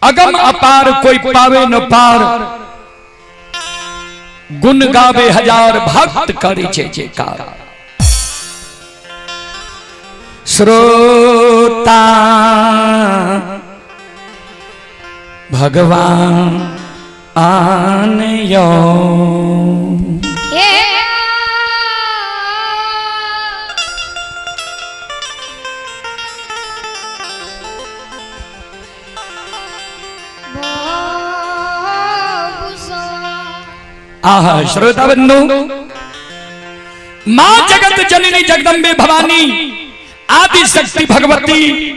अगम अपार कोई पावे न पार, गुण गावे हजार भक्त करे जय जयकार। श्रोता भगवान आनयो आह श्रोता बंधु, मां जगत जननी जगदम्बे भवानी आदि शक्ति भगवती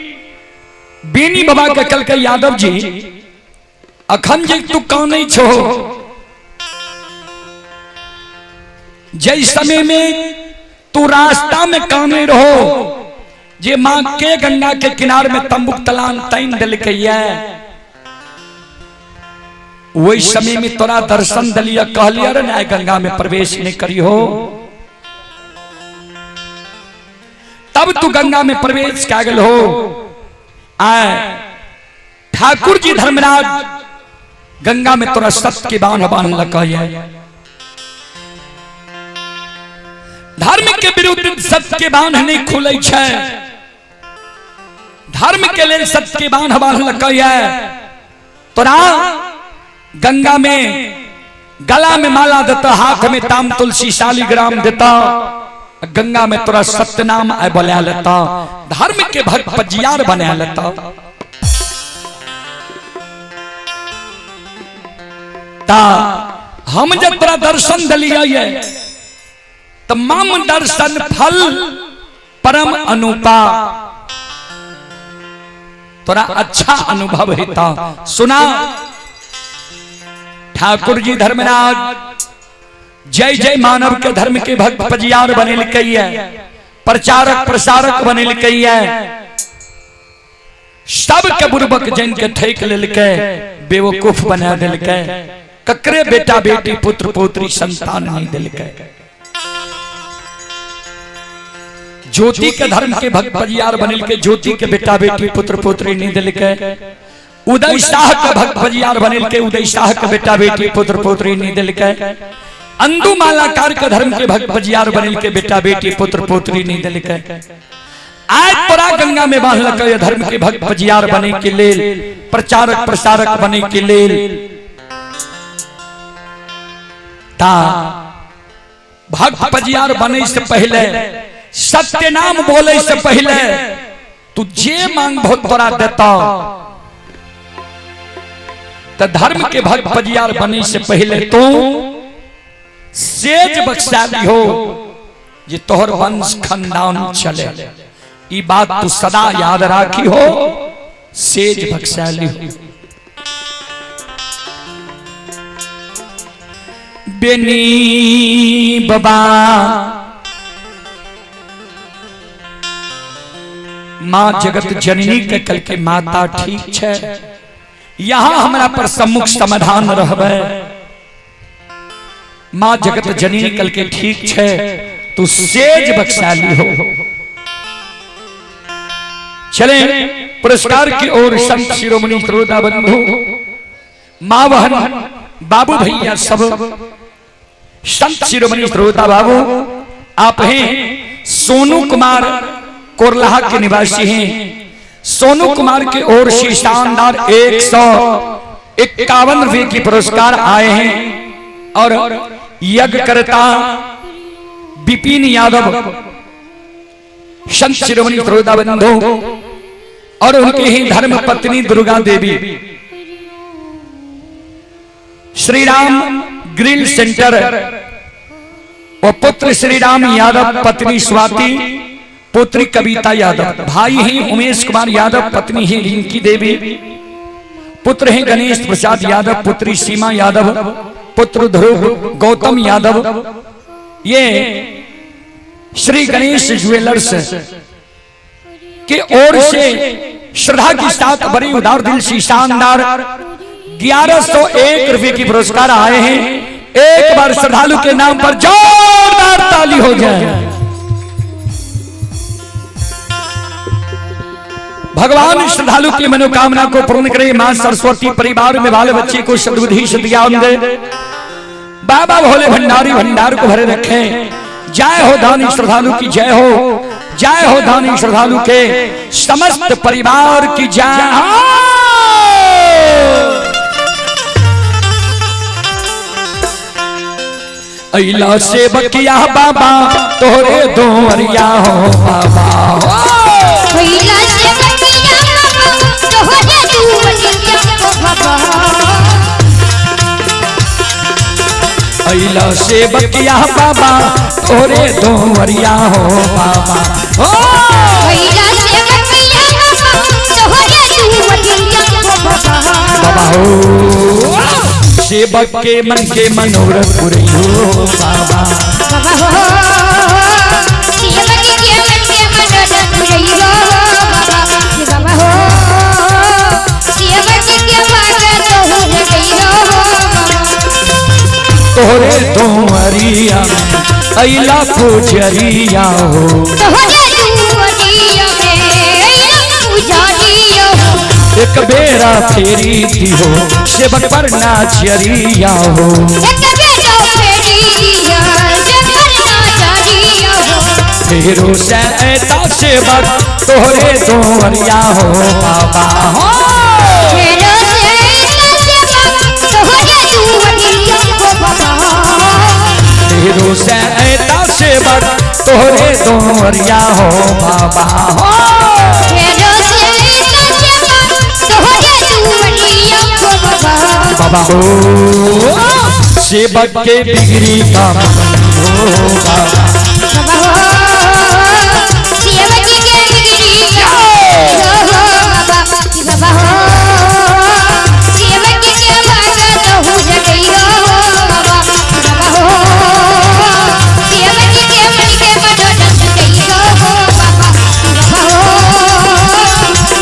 बेनी बाबा के कल के यादव जी अखंड जी तू कौन नहीं छो। जय समय में तू रास्ता में कामे रहो, जे मां के गंगा के किनारे में तंबुक तलान तैन दिल के वही समय में तोरा दर्शन दलिया कहलिया रे ना गंगा में प्रवेश नहीं करी हो, तब तू गंगा में प्रवेश क्या गल हो। आए ठाकुर जी धर्मराज गंगा में तोरा सत्य के बांध लगा धर्म के विरुद्ध सत्य के बांध नहीं खुले छे, धर्म के लिए सत्य के बांध लगा तोरा गंगा में गला में माला देता, हाथ में ताम तुलसी शालीग्राम देता, गंगा में तोरा सत्य नाम बोला लेता, धर्म के भक्त पजियार बना लेता। ता हम जब तोरा दर्शन दलिया तमाम दर्शन फल परम अनुपा, तोरा अच्छा अनुभव हेता। सुना ठाकुर जी धर्मराज जय जय मानव के धर्म के भक्त पजियार बने लिखई है, प्रचारक प्रसारक बने लिखई है, सब के बुर्बक जन के ठेक लेके बेवकूफ बना दिल के, ककरे बेटा बेटी पुत्र पुत्री संतान नहीं दिल के। ज्योति के धर्म के भक्त पजियार बने लिखे, ज्योति के बेटा बेटी पुत्र पुत्री नहीं दिल के। उदय शाह के भक्त पजियार बने के, उदय शाह के बेटा बेटी पुत्र पुत्री नहीं दिल के। अंदु मालाकार के धर्म के भक्त पजियार बने के, बेटा बेटी पुत्र पुत्री नहीं दिल के। आज तोरा गंगा में बांध लगे धर्म के भक्त पजियार बने के लेल, प्रचारक प्रसारक बने के लेल। ता भक्त पजियार बने से पहले, सत्य नाम बोले से पहले तू जे मांग बहुत तोरा देता। तो धर्म के भक्त पजियार बने से पहले तो सेज बख्शाली हो, जे तोहर वंश खानदान चले। ये बात तू सदा याद राखी हो, सेज बख्शाली हो। बेनी बाबा मां जगत जननी के कल के माता ठीक छे, यहाँ हमरा पर सम्मुख समाधान रहबे। मां जगत जननी कल के ठीक छे, तू सेज बख्शाली हो। चले पुरस्कार की ओर संत शिरोमणि श्रोता बंधु, मां बहन बाबू भैया सब संत शिरोमणि श्रोता बाबू आप हैं। सोनू कुमार कोरलाहा के निवासी हैं। सोनू कुमार की ओर से शानदार 151 रुपए की पुरस्कार आए हैं और यज्ञकर्ता विपिन यादव संत शिरोमणि श्रोता बंधु और उनके ही धर्म पत्नी दुर्गा देवी श्री राम ग्रिल सेंटर और पुत्र श्री राम यादव, पत्नी स्वाति, पुत्री कविता यादव, भाई हैं उमेश कुमार यादव, पत्नी है रिंकी देवी, पुत्र हैं गणेश प्रसाद यादव, पुत्री सीमा यादव, पुत्र ध्रुव गौतम यादव। ये श्री गणेश ज्वेलर्स के ओर से श्रद्धा के साथ बड़ी उदार दिल से शानदार 1101 रुपए की पुरस्कार आए हैं। एक बार श्रद्धालु के नाम पर जोरदार ताली हो जाए। भगवान श्रद्धालु की मनोकामना को पूर्ण करे। मां सरस्वती परिवार में बाल बच्चे को सद्बुद्धि सद्ज्ञान दे। बाबा भोले भंडारी भंडार को भरे रखे। जय हो दानी श्रद्धालु की जय हो, जय हो दानी श्रद्धालु के समस्त परिवार की जय हो। अइला से बकिया बाबा तोरे दोवरिया हो बाबा हो। अइला से बकिया बाबा तोरे दोवरिया हो बाबा। अइला से बकिया बाबा तोरे दोवरिया हो बाबा हो। अइला से बकिया बाबा तोरे दोवरिया हो बाबा हो। सेवक के मन के मनोरथ पूरे हो बाबा बाबा हो। सेवक के मन के मनोरथ पूरे हो बाबा बाबा हो। सेवक के भाग तो हो गई हो बाबा। तोरे दोवरिया में अइला पूजरिया हो। तोरे दोवरिया में अइला पूजरिया हो। एक बेरा फेरी दी हो सेवक पर नाचरिया हो। एक बेरा फेरी दिया सेवक नाचरिया हो। फेरो से ऐता सेवक तोरे दोवरिया हो बाबा हो। फेरो से ऐता सेवक तोरे दोवरिया हो बाबा। फेरो से ऐता सेवक तोरे दोवरिया हो बाबा हो। फेरो से ऐता सेवक तोरे दोवरिया हो बाबा बाबा हो। सेवक के बिगड़ी का हो बाबा बाबा हो। सेवक के बिगड़ी हो बाबा बाबा हो। सेवक के भाग तो हो गई हो बाबा बाबा हो। सेवक के मन के मनोरथ गई हो बाबा बाबा हो।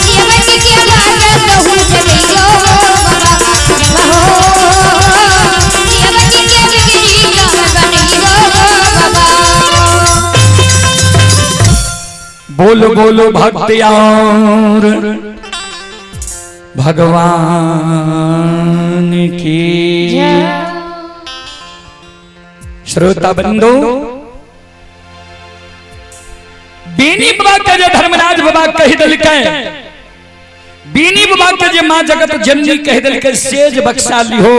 सेवक के भाग तो हो गई हो बाबा बाबा हो। सेवक के बिगड़ी बनी हो बाबा। बोलो बोलो भक्ति और भगवान की श्रोता बंधु। बीनी बाबा के जो धर्मराज बाबा कही दिल के, बीनी बाबा के जो मां जगत जननी कही दिल के सेज बख्शाली हो।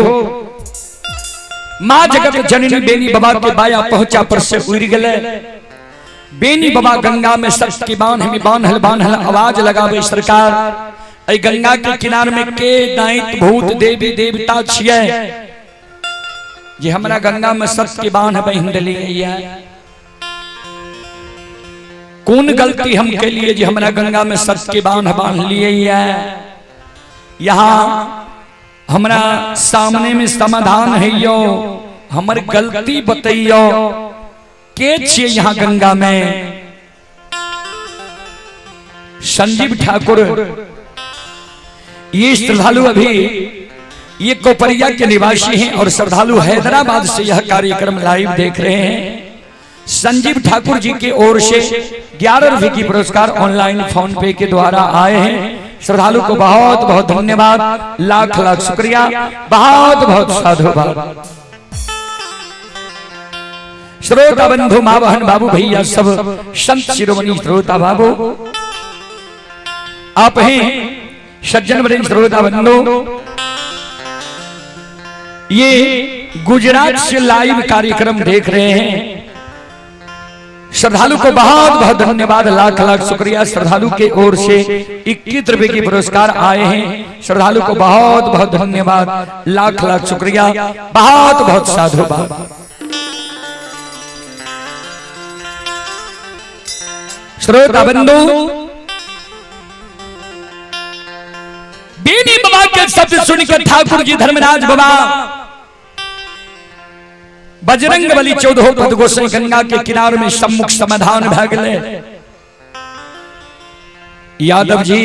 मां जगत जननी बेनी बाबा के बाया पहुंचा पर से उड़ गले। बेनी बाबा गंगा में सच की बान्ह बान्हल बान्हल आवाज लगावे सरकार। ऐ गंगा के किनार में के दैत भूत देवी देवता छिए जे हमरा गंगा में सच की बान्ह बहिन देली है। कौन गलती हम के लिए जे हमरा गंगा में सच की बान्ह बांध लिए है। यहाँ हमरा सामने में समाधान है यो, हमर गलती बतैयो के छिए यहाँ गंगा में। संजीव ठाकुर ये श्रद्धालु अभी ये कोपरिया के निवासी हैं और श्रद्धालु हैदराबाद से यह कार्यक्रम लाइव देख रहे हैं। संजीव ठाकुर जी की ओर से 11 रुपए की पुरस्कार ऑनलाइन फोन पे के द्वारा आए हैं। श्रद्धालु को बहुत बहुत धन्यवाद, लाख लाख शुक्रिया, बहुत बहुत साधुवाद। श्रोता बंधु मां बहन बाबू भैया सब संत शिरोमणि श्रोता बाबू आप हैं सज्जन वरिष्ठ श्रोता बंधु। ये गुजरात से लाइव कार्यक्रम देख रहे हैं। श्रद्धालु को बहुत बहुत धन्यवाद, लाख लाख शुक्रिया। श्रद्धालु के ओर से 21 रुपए की पुरस्कार आए हैं। श्रद्धालु को बहुत बहुत धन्यवाद, लाख लाख शुक्रिया, बहुत बहुत साधुवाद। श्रोता बंधु बेनी बाबा के शब्द सुनकर ठाकुर जी धर्मराज बाबा बजरंग बली 14 पद गोसाई गंगा के किनारे में सम्मुख समाधान भ गए। यादव जी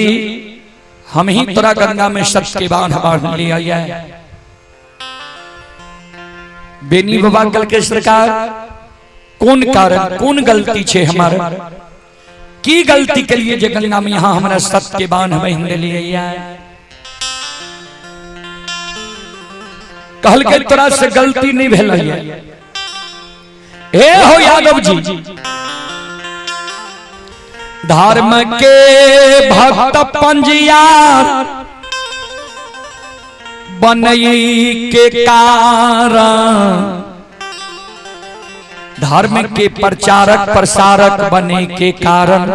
हम ही तोरा गंगा में सत्य के बांध बांध लिया है। बेनी बाबा कल के सरकार कौन कारण कौन गलती छे हमारे की गलती के लिए जे गंगा में यहाँ हमारा सत्य के बांध बहन लिए कहल के तोरा से गलती नहीं भेल ए हो यादव जी धर्म के भक्त पंजिया बनई के कारण धर्म के प्रचारक प्रसारक बने के कारण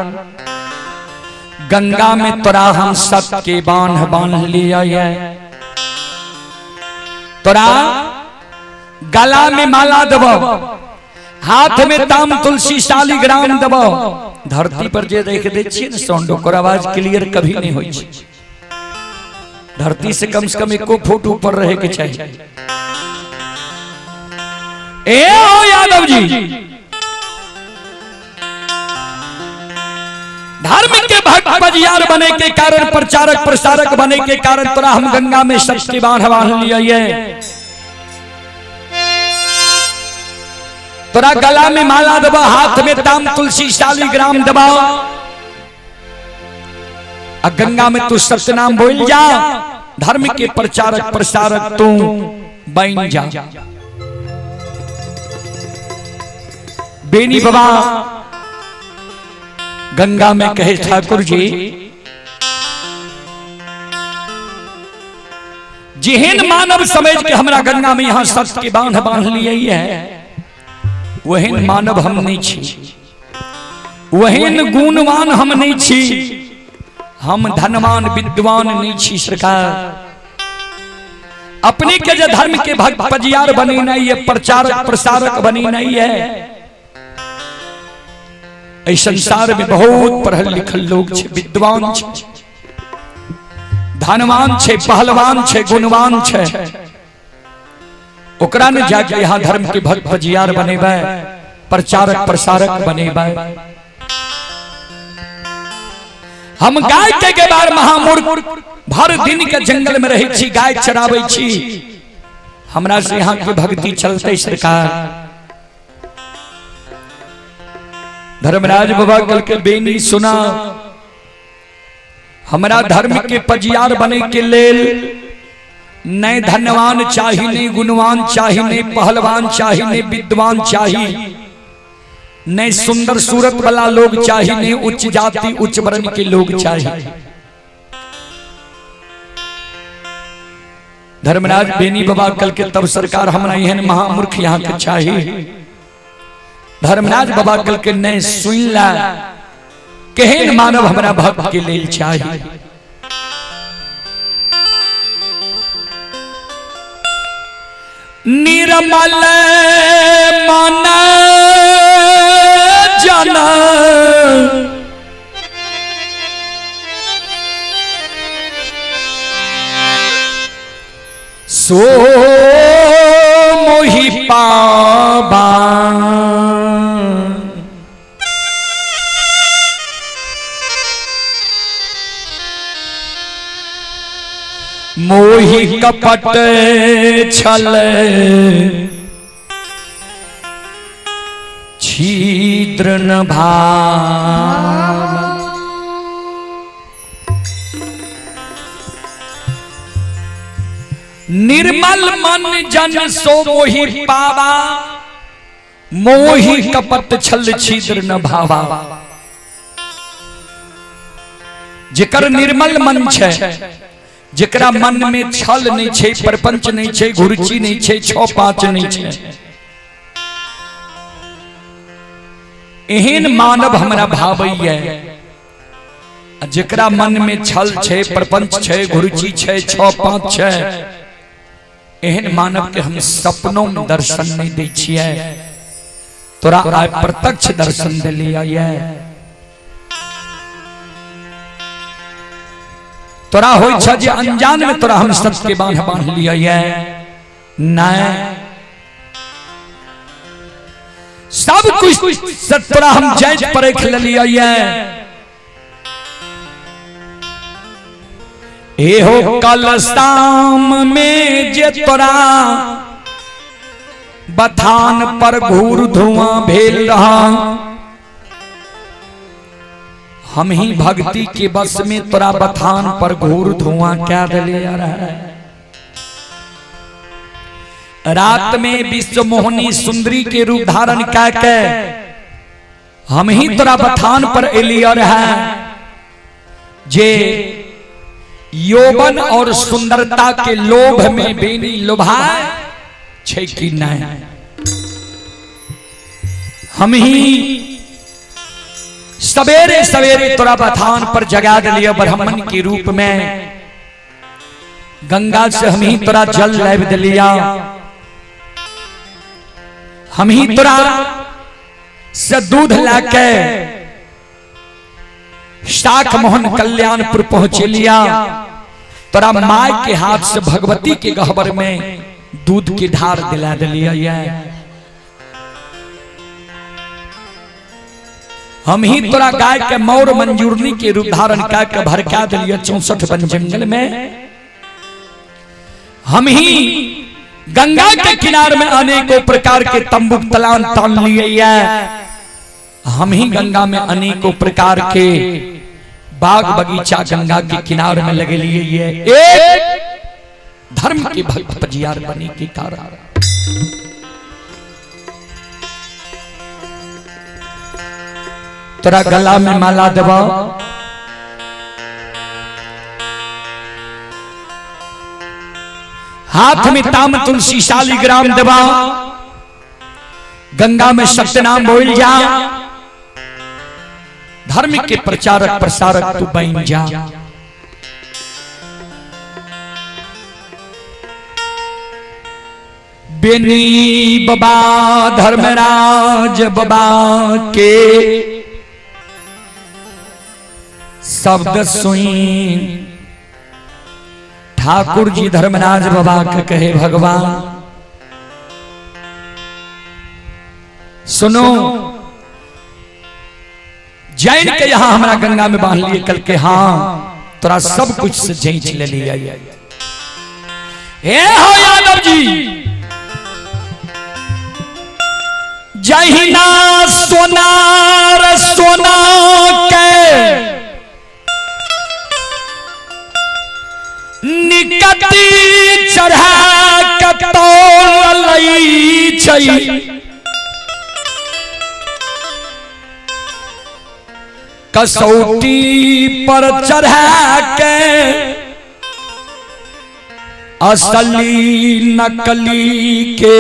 गंगा में तोरा हम सत्य के बांध लिया तोरा गला में माला दबो हाथ में ताम तुलसी शालिग्राम दबो धरती पर जे देख दे छिए न साउंड ओकर आवाज क्लियर कभी नहीं होई छै धरती से कम 1 फुट ऊपर रहे के चाहिए ए ओ यादव जी धर्म के भक्त बजियार बने के कारण प्रचारक प्रसारक बने के कारण तोरा हम गंगा में सत्य के बांध लिया तोरा गला में माला दबा हाथ में ताम तुलसी शालिग्राम दबाओ गंगा में तू सत्य नाम बोल जा धर्म के प्रचारक प्रसारक तू बन जा बेनी बाबा गंगा में कहे ठाकुर जी जिहन मानव समझ के हमरा गंगा में यहाँ सत्य के बांध लिए है वहन मानव हम नहीं छी वहन गुणवान हम नहीं छी हम धनवान विद्वान नहीं छी सरकार अपने के जो धर्म के भक्त पजियार बने नहीं है प्रचारक प्रसारक बने नहीं है इस संसार में बहुत पढ़ल लिखल लोग छे विद्वान छे धनवान छे पहलवान छे गुणवान छे ओकरा ने जाके यहाँ धर्म के भक्त पजियार बनेबे प्रचारक प्रसारक बनेबे हम गाय के गेबार महामूर्ख भर दिन के जंगल में रही छी गाय चराबै छी हमरा से यहाँ के भक्ति चलते सरकार धर्मराज बाबा कल के बेनी सुना हमरा धर्म के पजियार बने के लेल नहीं धनवान चाहिए नहीं गुणवान चाहिए नहीं पहलवान चाहिए नहीं विद्वान चाहिए नहीं सुंदर सूरत वाला लोग चाहिए नहीं उच्च जाति उच्च वर्ण के लोग चाहिए धर्मराज बेनी बाबा कल के तब सरकार हमरा यहन महामूर्ख यहाँ के चाहिए धर्मराज बाबा कल के नहीं सुन ला केहन मानव हमरा भक्त के लेल चाहिए निर्मल मन जन सो मोहि पावा मोहि कपट छल छिद्र न भाव निर्मल मन जन सो मोहि पावा मोहि कपट छल छिद्र न भावा जेकर निर्मल मन छे जेकरा मन में छल नहीं छे प्रपंच नहीं छे घुरची नहीं छे 6-5 नहीं छे एहन मानव हमरा भावैया जेकरा मन में छल छे प्रपंच छे घुरची छे 6-5 छे एहन मानव के हम सपनों में दर्शन नहीं दै छियै तोरा आइ प्रत्यक्ष दर्शन दिलिया ये तोरा होई छ जे अनजान में तोरा हम सत्य के बांध लिया ये नहीं सब कुछ तोरा हम जांच परख लिया ये एहो कल शाम में जे तोरा बथान पर घूर धुआं भेल रहा हम ही भक्ति के बस में तोरा बथान पर घोर धुआं क्या दले आ रहा है। रात में विश्व मोहनी सुंदरी के रूप धारण करके हम ही तोरा बथान पर एलियर है, जे यौवन और सुंदरता के लोभ में बेनी लोभाए छे कि नहीं। हम ही सवेरे सवेरे तोरा बथान पर जगा दिलिया ब्राह्मण के रूप में, गंगा से हम ही तोरा जल लेव दिलिया, हम ही तोरा से दूध लाके शाख मोहन कल्याणपुर पहुंचे लिया। तोरा माय के हाथ से भगवती के गहबर में दूध की धार दिला दिलिया। हम ही तोरा गाय के मौर मंजूरनी के रूप धारण करके भड़का दिलिया 64 वन जंगल में। हम ही गंगा के किनारे में अनेकों प्रकार के तंबू तलान तान लिए। हम ही गंगा में अनेकों प्रकार के बाग बगीचा गंगा के किनारे में लगे लिए। एक धर्म के भक्त पजियार बने के कारण तोरा गला में माला दबा, हाथ में ताम तुलसी शालिग्राम दबा, गंगा में सत्यनाम बोल जा, धर्म के प्रचारक प्रसारक तू बन जा। बेनी बाबा धर्मराज बाबा के शब्द सुई, ठाकुर जी धर्मराज बाबा के कहे भगवान सुनो, जैन के यहां हमारा गंगा में बांध लिए कल के, हाँ तोरा सब कुछ से जैच ले लिया। हो यादव जी जहिना सोनार सोना के निकटी चढ़ा के तोल लई छई, कसौटी पर चढ़ा के असली नकली के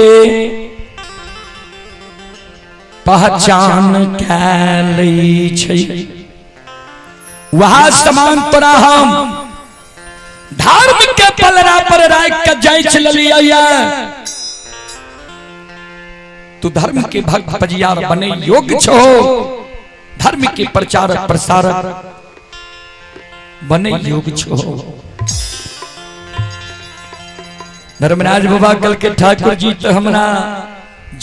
पहचान कैली छई। वहां समान तोरा हम धर्म के पलरा पर राख के जाइच लिया। तू धर्म के भक्त पजियार बने योग्य छो, धर्म के प्रचारक प्रसारक बने योग्य छो। धर्मराज बाबा कल के ठाकुर जी तो हमरा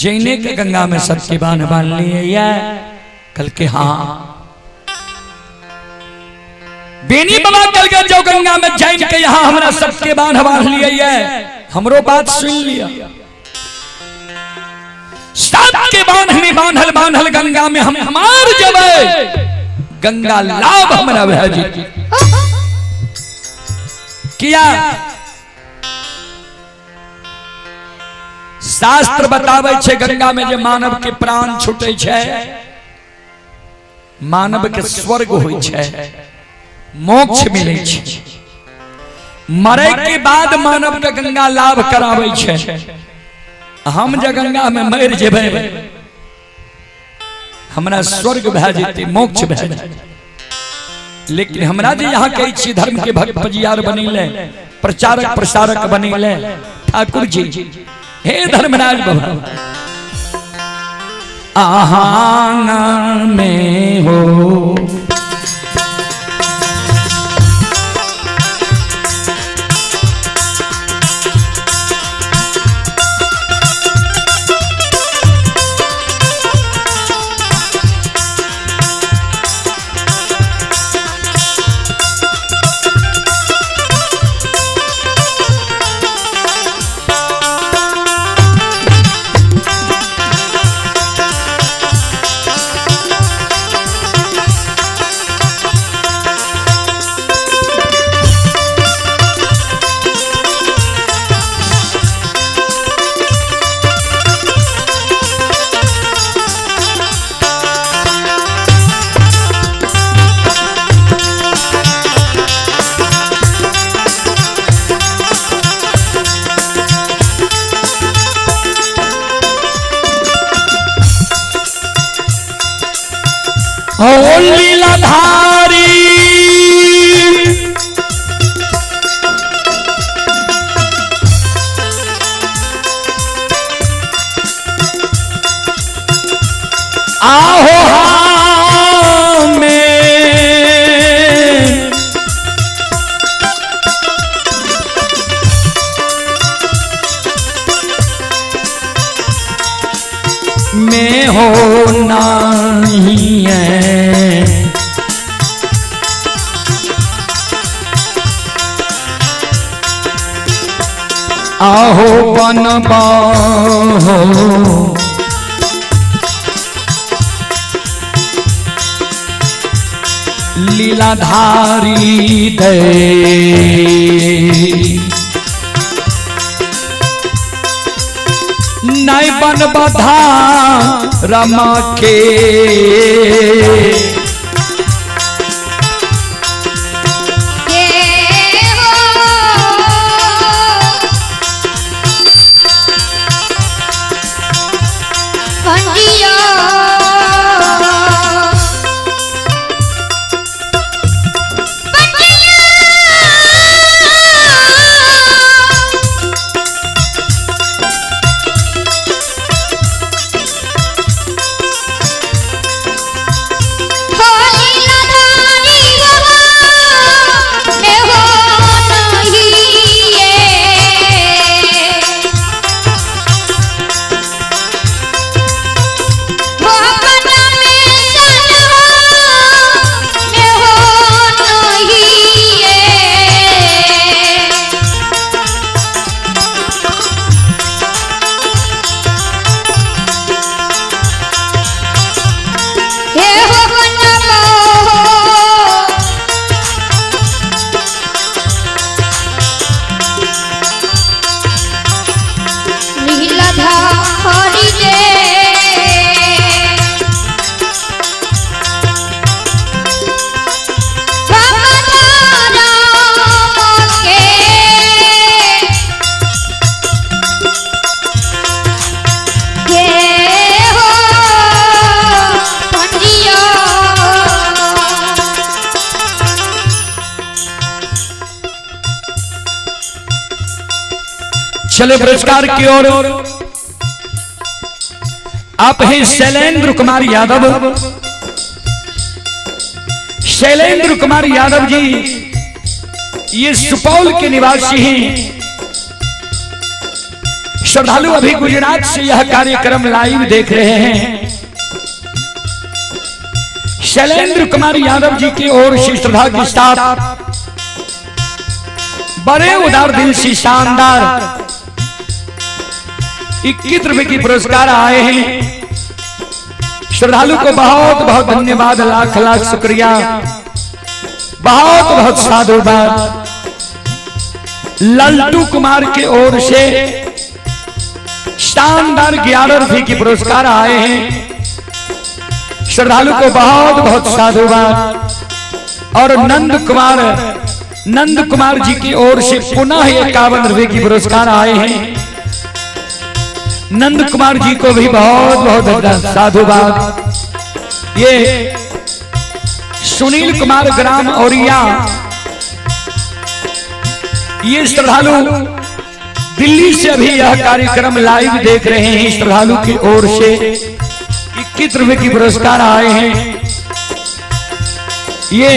जैने के गंगा में सबके बांध लिए। कल के हाँ बेनी बाबा कल के जो गंगा में जैन के यहाँ हमरा सबके बांध लिए। हमरो बात सुन लिया, सबके बांधल बांधल गंगा में हम हमार जब गंगा लाभ हमरा भजी किया। शास्त्र बतावे छे गंगा में जे मानव के प्राण छूटे छे, मानव के स्वर्ग होय छे, मोक्ष मिले छे। मरे के बाद मानव के गंगा लाभ करावे छे। हम जे गंगा में मर जेबे हमरा स्वर्ग भए जेते, मोक्ष भए जेते। लेकिन हमरा जे यहाँ कहै छी धर्म के भक्त पजियार बनिले, प्रचारक प्रसारक बनिले ठाकुर जी, हे धर्मराज बाबा आहांग में हो लीलाधारी आहो में हो नहीं है आहो बनबा लीलाधारी दे नहीं बन बधा रमा के चले पुरस्कार की ओर। आप हैं शैलेंद्र कुमार यादव। शैलेंद्र कुमार यादव जी ये सुपौल के निवासी हैं। श्रद्धालु अभी गुजरात से यह कार्यक्रम लाइव देख रहे हैं। शैलेंद्र कुमार यादव जी की ओर से श्रद्धा के साथ बड़े उदार दिल से शानदार 21 रुपए की पुरस्कार आए हैं। श्रद्धालु को बहुत बहुत धन्यवाद, लाख लाख शुक्रिया, बहुत बहुत साधुवाद। लल्टू कुमार की ओर से शानदार 11 रुपए की पुरस्कार आए हैं। श्रद्धालु को बहुत बहुत साधुवाद। और नंद कुमार जी की ओर से पुनः 51 रुपए की पुरस्कार आए हैं। नंद कुमार जी को भी बहुत बहुत साधुवाद। ये सुनील कुमार ग्राम औरिया, ये श्रद्धालु दिल्ली से अभी यह कार्यक्रम लाइव देख रहे हैं। श्रद्धालु की ओर से 21 रुपए की पुरस्कार आए हैं। ये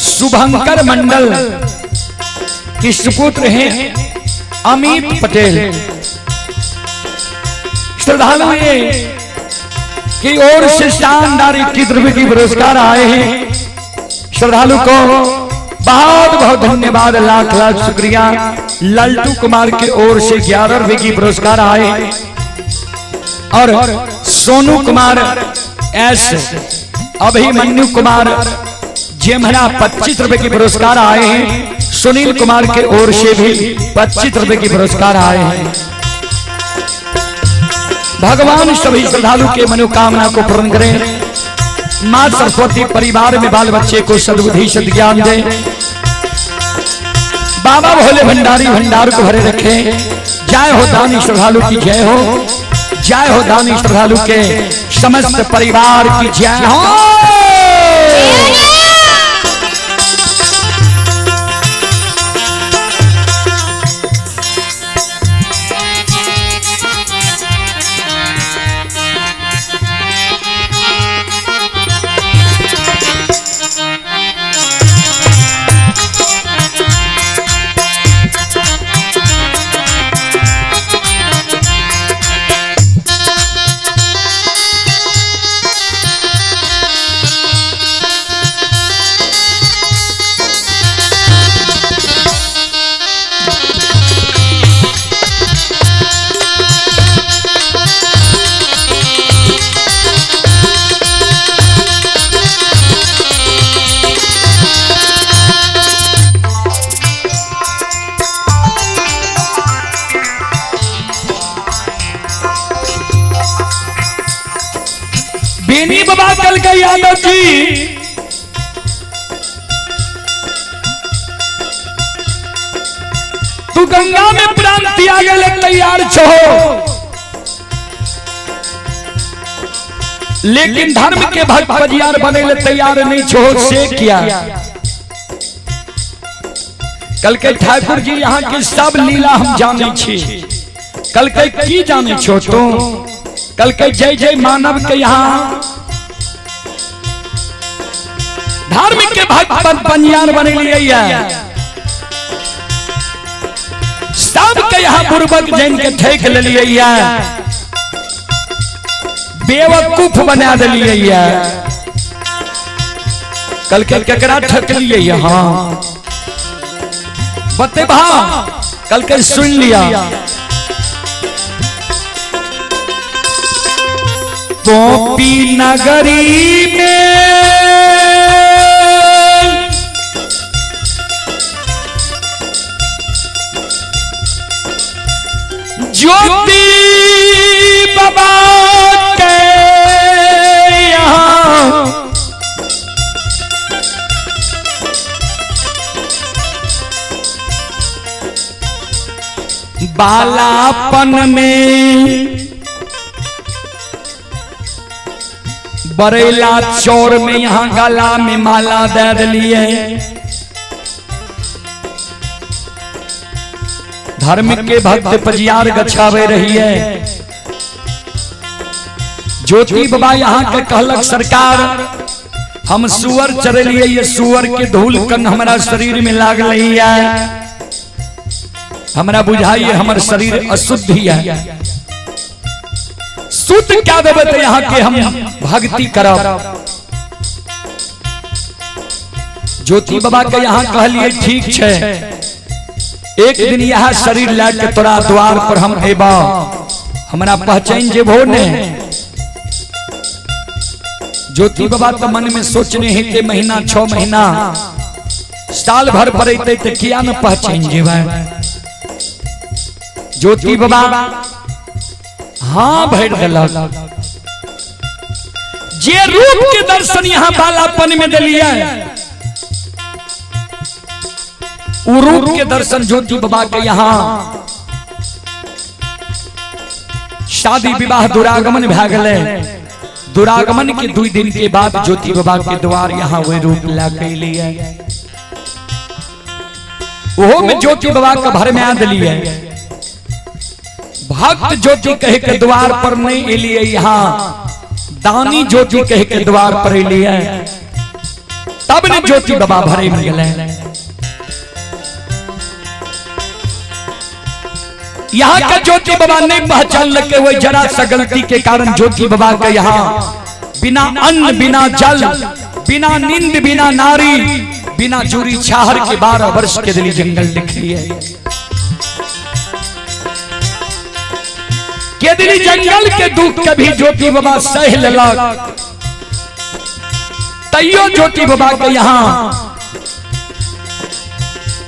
शुभंकर मंडल के सुपुत्र हैं अमित पटेल। श्रद्धालु की ओर से शानदार 21 रुपए की पुरस्कार आए हैं। श्रद्धालु को बहुत बहुत धन्यवाद, लाख लाख शुक्रिया। लल्टू कुमार की ओर से 11 रुपए की पुरस्कार आए हैं। और सोनू कुमार एस, अभिमन्यु कुमार जेमरा 25 रुपए की पुरस्कार आए हैं। सुनील कुमार के ओर से भी 25 रुपए की पुरस्कार आए हैं। भगवान सभी श्रद्धालु के मनोकामना को पूर्ण करें। मां सरस्वती परिवार में बाल बच्चे को सद्बुद्धि सद्ज्ञान दे। बाबा भोले भंडारी भंडार को भरे रखे। जय हो दानी श्रद्धालु की जय हो। जय हो दानी श्रद्धालु के समस्त परिवार की जय हो। बेनी बाबा कल का यादव जी तू गंगा में प्राण त्यागे ले तैयार छो, लेकिन धर्म के भक्त बजियार बने ले तैयार नहीं छो से क्या। कल के ठाकुर जी यहाँ की सब लीला हम जाने छी, कल के की जाने छो तुम। कल के जय जय मानव के यहाँ धर्म के भक्त बनियार बने लिए सब के यहाँ पूर्वक जैन के ठेक ले लिए, बेवकूफ बना दिलिए। कल के केकरा ठक लिए यहाँ बते भा, कल के सुन लिया। टोपी नगरी में ज्योति बाबा के यहाँ बालापन में बरेला चौर में यहाँ गला में माला दे दिलिए। धर्म के भक्त पजियार गछावे रही है। ज्योति बाबा यहाँ के कहलक सरकार हम सुअर चरलिए, ये सुअर के धूल कन हमारा शरीर में लाग रही है, हमरा बुझाइए हमर शरीर अशुद्ध ही है। शुद्ध क्या देवे तो यहाँ के हम भक्ति करब। ज्योति बाबा के यहाँ कहलिए ठीक छे, एक दिन यह शरीर लेके तोरा द्वार पर हम एबा, हमरा पहचान जेबो ने। ज्योति बाबा तो मन में सोचने ही के महीना 6 महीना साल भर पर तो किया न पहचान जेबा। ज्योति बाबा हाँ भर दिलक, जे रूप के दर्शन यहाँ बालापन में दिलिए, वो रूप के दर्शन ज्योति बाबा के यहाँ शादी विवाह दुरागमन भे गए। दुरागमन के 2 दिन के बाद ज्योति बाबा के द्वार यहाँ वही रूप लाके लिए, वो में ज्योति बाबा का भर में आ दिलिए। भक्त ज्योति कहे के द्वार पर नहीं एलिए, यहाँ दानी ज्योति कहे के द्वार पर एलिए, तब ने ज्योति बाबा भरे में गए। यहाँ का ज्योति बाबा नहीं पहचान लगे हुए, जरा सा गलती के कारण ज्योति बाबा का यहाँ बिना अन्न बिना जल बिना नींद बिना नारी बिना जूरी छाहर के 12 वर्ष के दिली जंगल लिख लिए। के दिली जंगल के दुख कभी ज्योति बाबा सह लेलक, तैयो ज्योति बाबा के यहाँ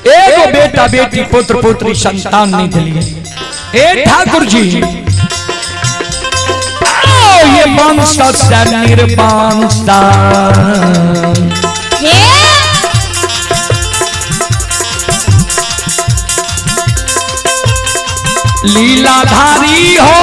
एगो बेटा बेटी पुत्र पुत्री संतान नहीं दिलिए। ए ठाकुर जी ये वंश से निर्वंशता लीलाधारी हो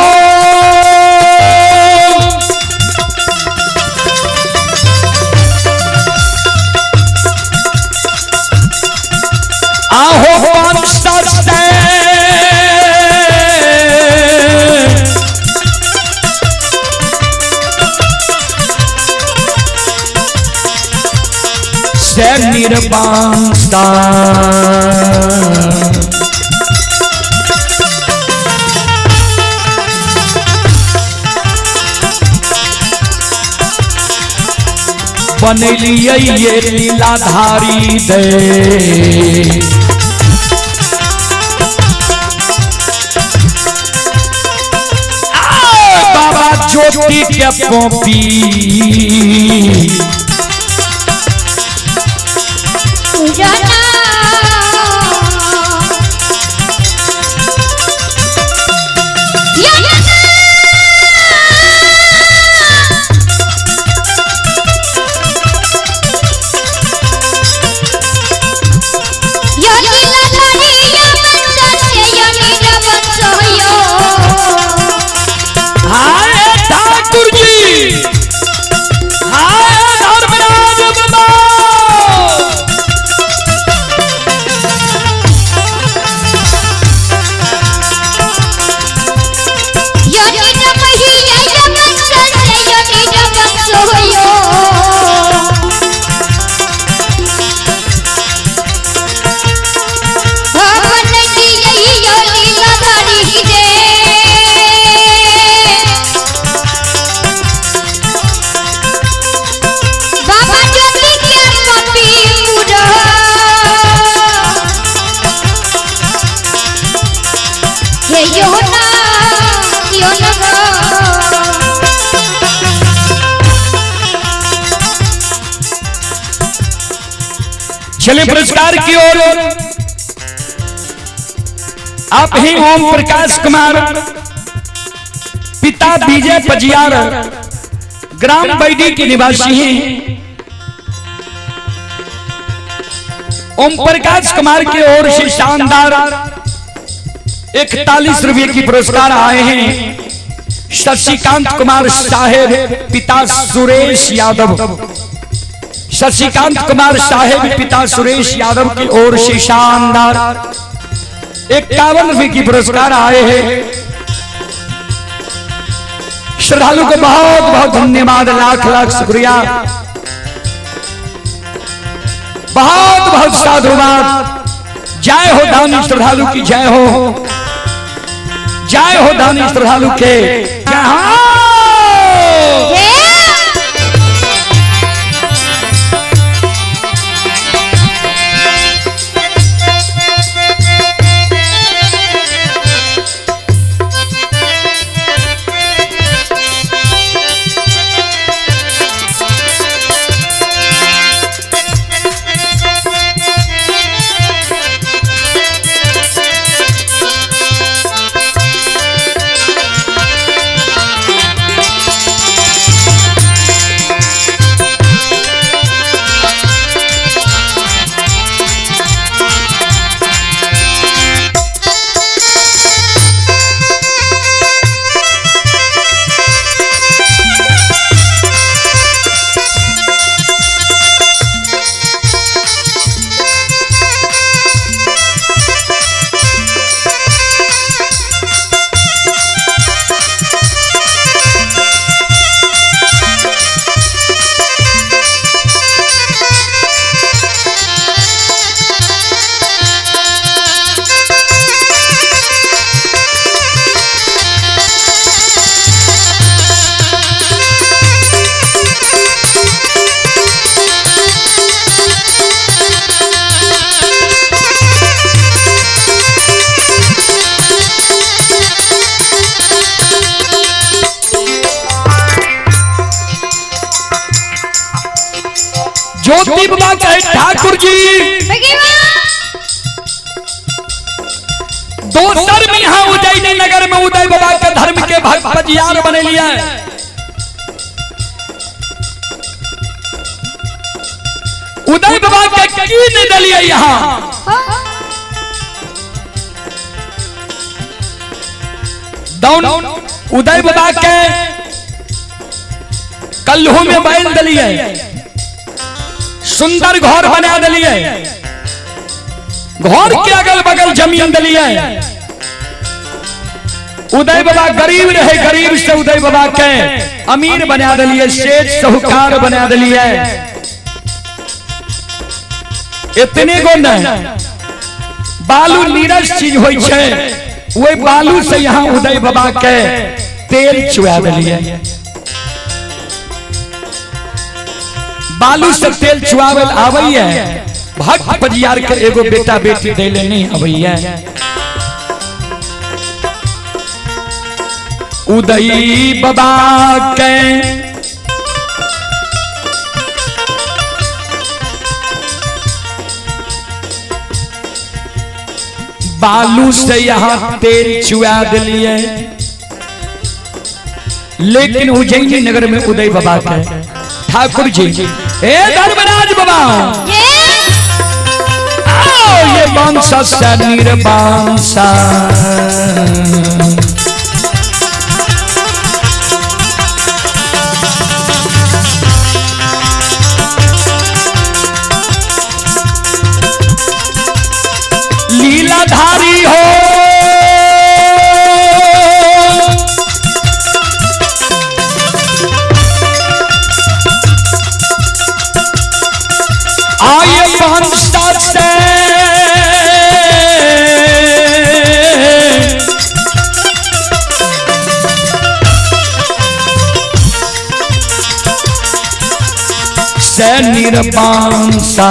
बांसा बनलिए ये लीलाधारी दे बाबा ज्योति के पोपी जाना चलिए पुरस्कार की ओर आप ही ओम प्रकाश कुमार पिता विजय पजियार ग्राम बैडी के निवासी हैं। ओम प्रकाश कुमार की ओर से शानदार 41 रुपये की पुरस्कार आए हैं। शशिकांत कुमार साहेब पिता सुरेश यादव शशिकांत कुमार साहेब पिता सुरेश यादव की ओर से शानदार 51 रुपये की पुरस्कार आए हैं। श्रद्धालु को बहुत बहुत धन्यवाद, लाख लाख शुक्रिया, बहुत बहुत साधुवाद। जय हो दानी श्रद्धालु की, जय हो, जय हो दानी श्रद्धालु के, जय हो। ज्योति बाबा कहे ठाकुर जी दोसर में यहाँ उज्जैनी नगर में उदय बाबा के धर्म के भजियार बने लिया। उदय बाबा के की नहीं दलिया यहाँ दोनों उदय बाबा के कल्लू में बैल दलिए, सुंदर घर बना दिलिए, घर के अगल बगल जमीन दिलिए। उदय बाबा गरीब रहे, गरीब से उदय बाबा के अमीर बना दिलिए, सेठ साहूकार बना दिलिए। इतने गो नहीं, बालू नीरस चीज होई छे, वही बालू से यहाँ उदय बाबा के तेल चुआ दिलिए। बालू से तेल चुआवल आवैया, भक्त परिवार के एगो बेटा बेटी देले नहीं आवैया। उदय बाबा के बालू से यहाँ तेल चुआ दिलिए, लेकिन उज्जैनी नगर में उदय बाबा के ठाकुर जी, ए धर्मराज बाबा आओ, ये बांसा से निर्बांसा लीलाधारी हो, आए बांसा से निर्बांसा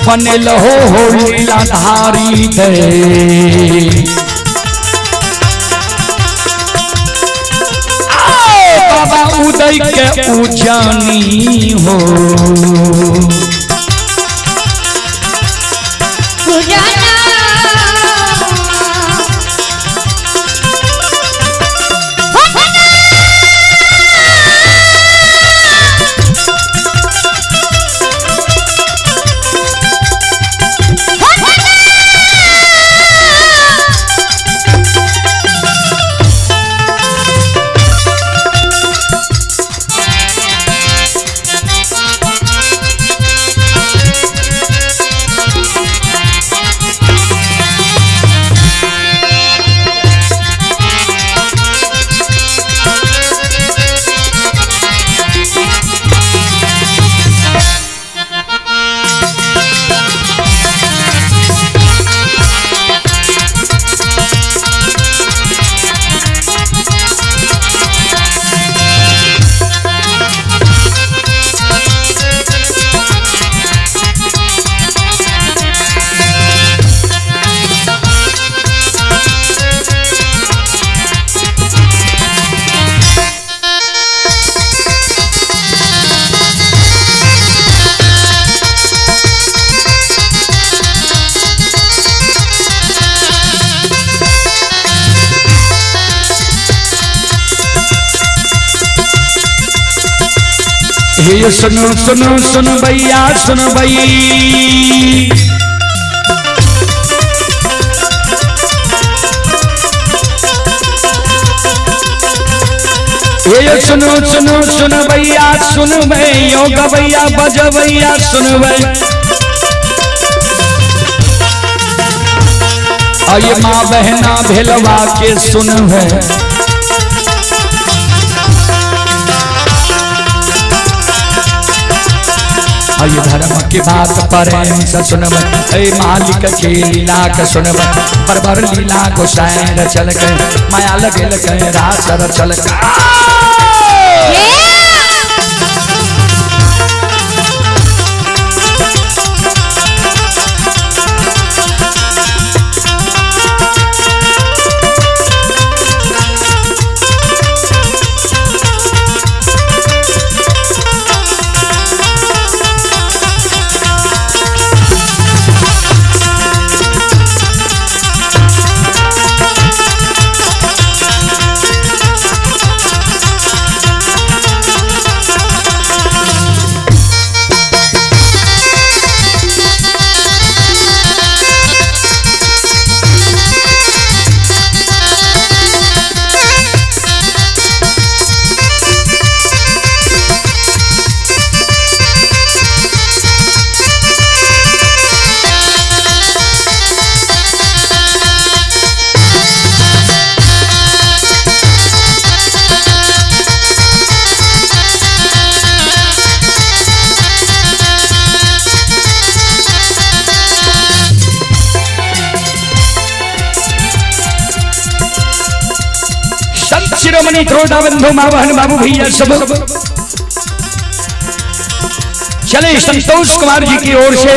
बनल हो लीलाधारी दे। बाबा उदय के उजानी हो, ये सुनो सुनो सुन भैया सुन भई, ये सुनो सुनो सुन भैया सुन भई, यो गवैया बज भैया सुन भई। आये माँ बहना भेलवा के सुन भई, ये धर्म की बात प्रेम से सुनब, मालिक के लीला के सुनब, बरबर लीला को सैर चल गए, माया लगल गए रासर चल गए। बनी थोड़ा बंधु माँ बहन बाबू भैया सब चले संतोष कुमार जी की ओर से,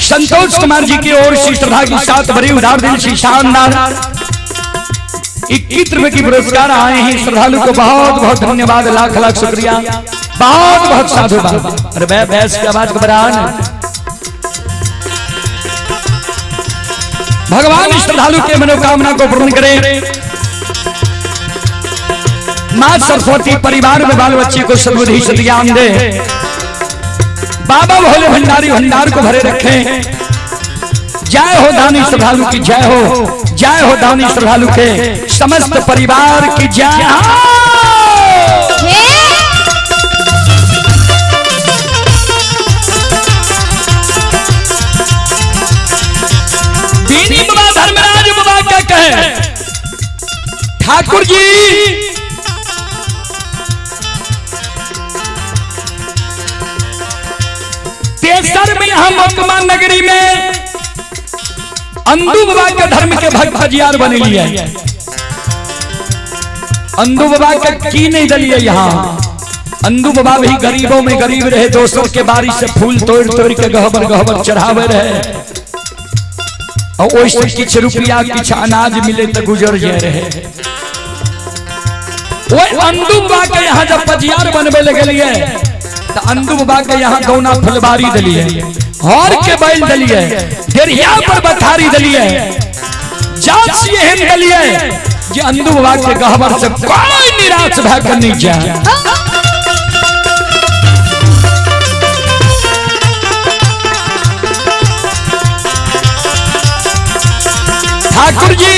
संतोष कुमार जी की ओर से श्रद्धा की साथ भरी उधार दिल से शानदार 21 रुपए की पुरस्कार आए हैं। श्रद्धालु को बहुत बहुत धन्यवाद, लाख लाख शुक्रिया, बहुत बहुत साधुवाद। अरे भैंस की आवाज घबरान। भगवान श्रद्धालु के मनोकामना को पूर्ण करे। मां सरस्वती परिवार में बाल बच्चे को सद्बुद्धि सद्ज्ञान दे। बाबा भोले भंडारी भंडार को भरे रखें। जय हो दानी श्रद्धालु की जय हो, जय हो दानी श्रद्धालु के समस्त परिवार की जय हो। दीनी बाबा धर्मराज बाबा क्या कहे ठाकुर जी, तेसर में हम मकमा नगरी में अंदू बाबा के धर्म के भक्त फजियार बन लिया। अंदू बाबा के की नहीं दलिए यहाँ। अंदू बाबा भी गरीबों में गरीब रहे, दोस्तों के बारिश से फूल तोड़ तोड़ के गहबर गहबर चढ़ावे रहे और वैसे कुछ रुपया कुछ अनाज मिले तो गुजर जाए रहे। वो अंदू बाबा के यहाँ जब फजियार बनवे लगे तो अंदू बाबा के यहाँ गौना फुलबारी दलिए, हर के बैल दलिए, डेरिया पर बथारी दलिए, जात से एहन दलिए जे अंदू बाबा के गहबर से कोई निराश भकर नहीं जाए। ठाकुर जी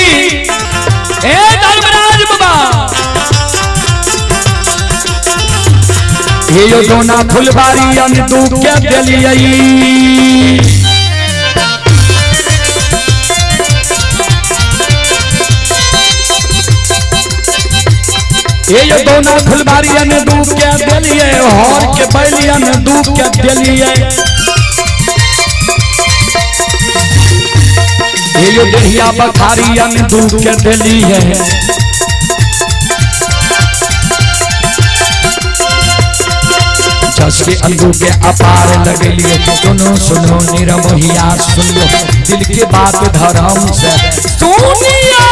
ए धर्मराज बाबा यो दोना फुलबारी अंदू के दलिए, ये दोना फुलबारी अंदू के दलिए, हर के बैली अंदू के दलिए, ये देहिया बखारी अंदू के दलिए। जस के अंदू के अपार लगलिए, दोनों सुनो निरमोहिया सुन लो, दिल के बात धर्म से सुनिया।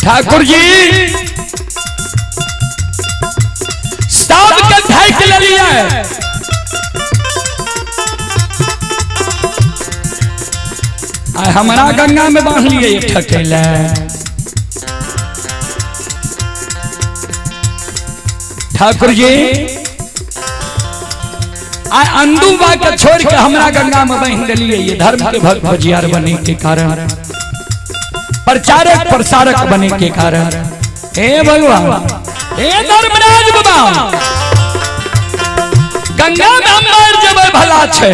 ठाकुर जी सब के ढाई ले लिया है। हमारा गंगा में बांध लिए एक ठकेला। ठाकुर जी अंदू बा के छोड़ के हमरा गंगा में बांध लिए। ये धर्म के भक्त फजियार बने के कारण, प्रचारक प्रसारक बने के कारण। हे भगवान, हे धर्मराज बाबा, गंगा में हम मर जब भला छे,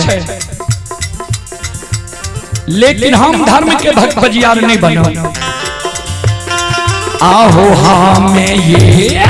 लेकिन हम धर्म के भक्त फजियार नहीं बनो। आहो हमें ये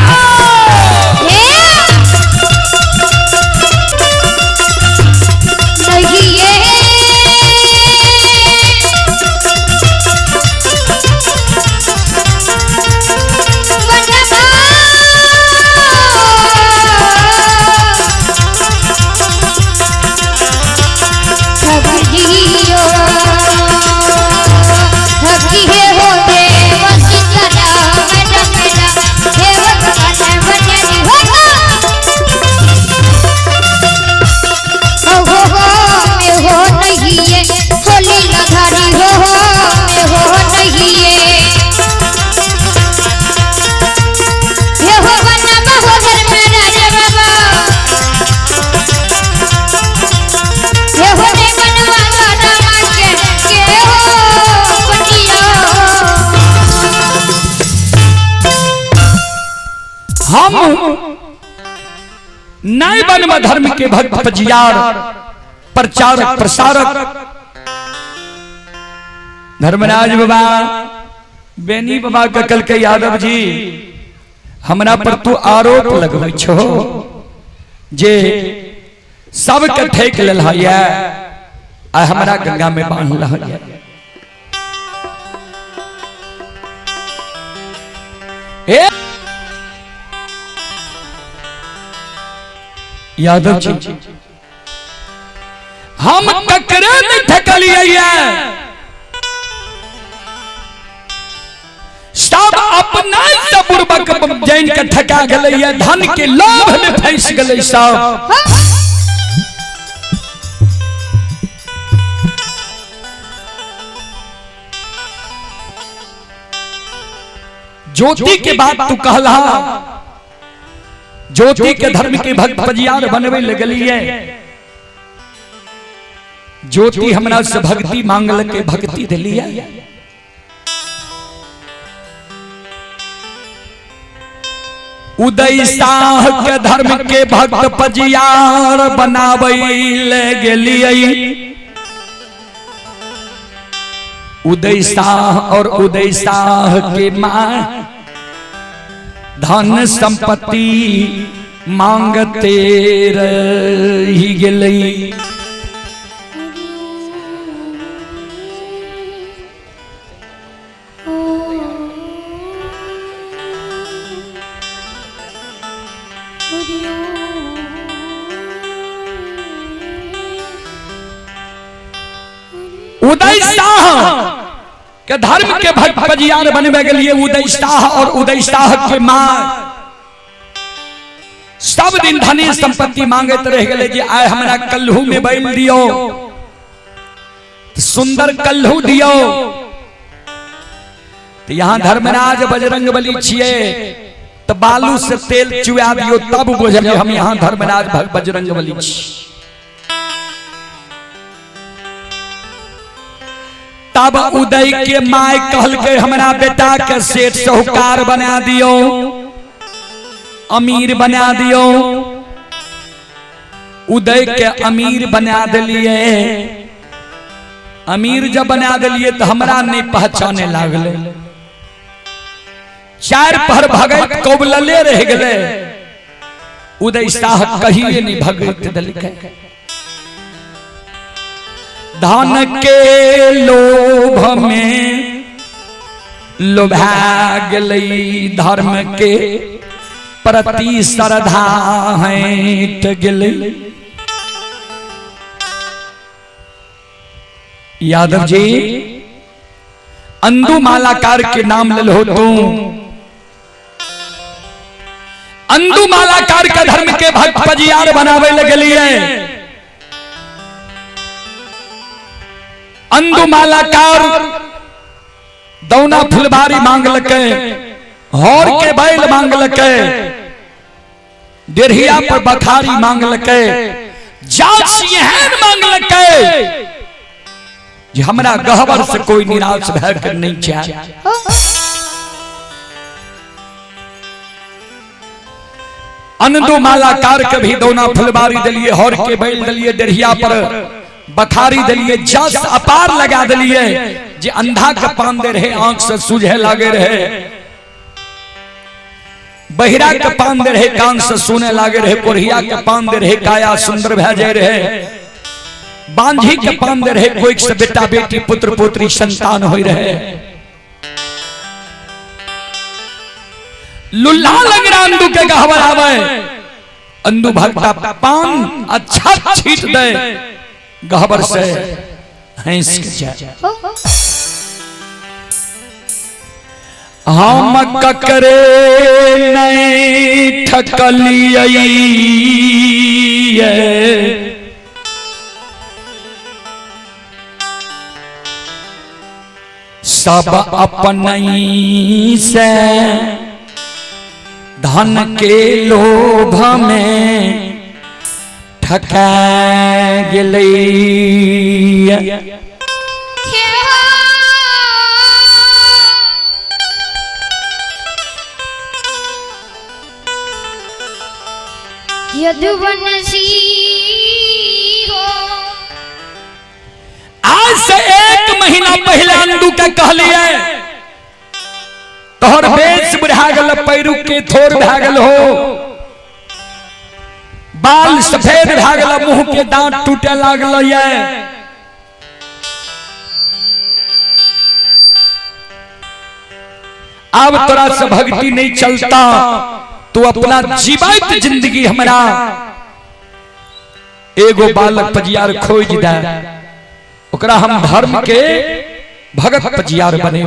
हम नए बन धर्म के भक्त पजियार प्रचारक प्रसारक धर्मराज बाबा बेनी बाबा के कल के यादव जी हमरा पर तू आरोप लगबै छो जे सबके ठेक लेल आ हमरा गंगा में बांध है। यादव जी हम ककरे नहीं ठकलिए सब अपना बुर्बक जैन के ठका गए धन के लोभ में फंस गए सब। ज्योति के बाद तू कहला ज्योति के धर्म के भक्त पजियार बनवे लगलिए ज्योति हमरा से भक्ति मांगल के भक्ति दिलिए उदय शाह के धर्म के भक्त पजियार बनावे गेलिए उदय शाह और उदय शाह के मां धन संपत्ति मांगते रही गेलई। उदय शाह के धर्म के भक्त पजियार बनवे के लिए उदय शाह और उदय शाह के मां सब दिन धनी संपत्ति मांगत रह गए जे आय हमरा कल्हू में बैल दियो सुंदर कल्हू दियो तो यहाँ धर्मराज बजरंग बली छिए तो बालू से तेल चुआ दियो तब बुझलिए हम यहाँ धर्मराज बजरंग बली छी। तब उदय के माय कहल के हमरा बेटा के सेठ साहूकार बना दियो अमीर बना दियो। उदय के अमीर बना दिलिए अमीर जब बना दिलिए तो हमरा नहीं पहचाने लागले चार पहर भगत कौबलले रह गए उदय शाह कहिए नहीं भगत दल के धन के लोभ में लोभा गई धर्म के प्रति श्रद्धा हैट गई। यादव जी अंदु मालाकार के नाम ले लो तुम अंदु मालाकार का धर्म के भक्त पजियार बनावे लगलिए अंदु मालाकार दौना फुलबारी मांगलके हौर के बैल मांगलके डेढ़िया पर बखारी मांगलके जासियहन मांगलके जे हमरा गहवर से कोई निराश भय नहीं चाहे। अंदु मालाकार के भी दौना फुलबारी दिलिए हौर के बैल दिलिए डेढ़िया पर बखारी दिलिए जस अपार लगा दिलिए जे अंधा के पान दे रहे आंख से सूझे लागे रहे बहिरा के पान दे रहे कान से सुने लागे रहे कोरिया के पान दे रहे काया सुंदर भेजे रहे बांझी के पान दे रहे कोई से बेटा बेटी पुत्र पुत्री संतान हो रहे लुल्ला लग रहा अंदु के गहवर आवे अंदु भक्ता पान अच्छा छीट दे गहबर से हंस के जाए। हम ककरे नहीं ठकलिए सब अपनई से धन के लोभ में ठका गेलै। यदुवंशी हो। आज से 1 महीना पहले अंदू के कहलिए तोहर बेच बुढ़ा गल, पैरू के थोर भा गल हो, बाल सफेद भा गल, मुंह के दांत टूटे लागल ये। अब तोरा से भक्ति नहीं चलता, तू अपना जीवित जिंदगी हमारा एगो बालक पजियार खोज दे, ओकरा हम धर्म के भगत पजियार बने।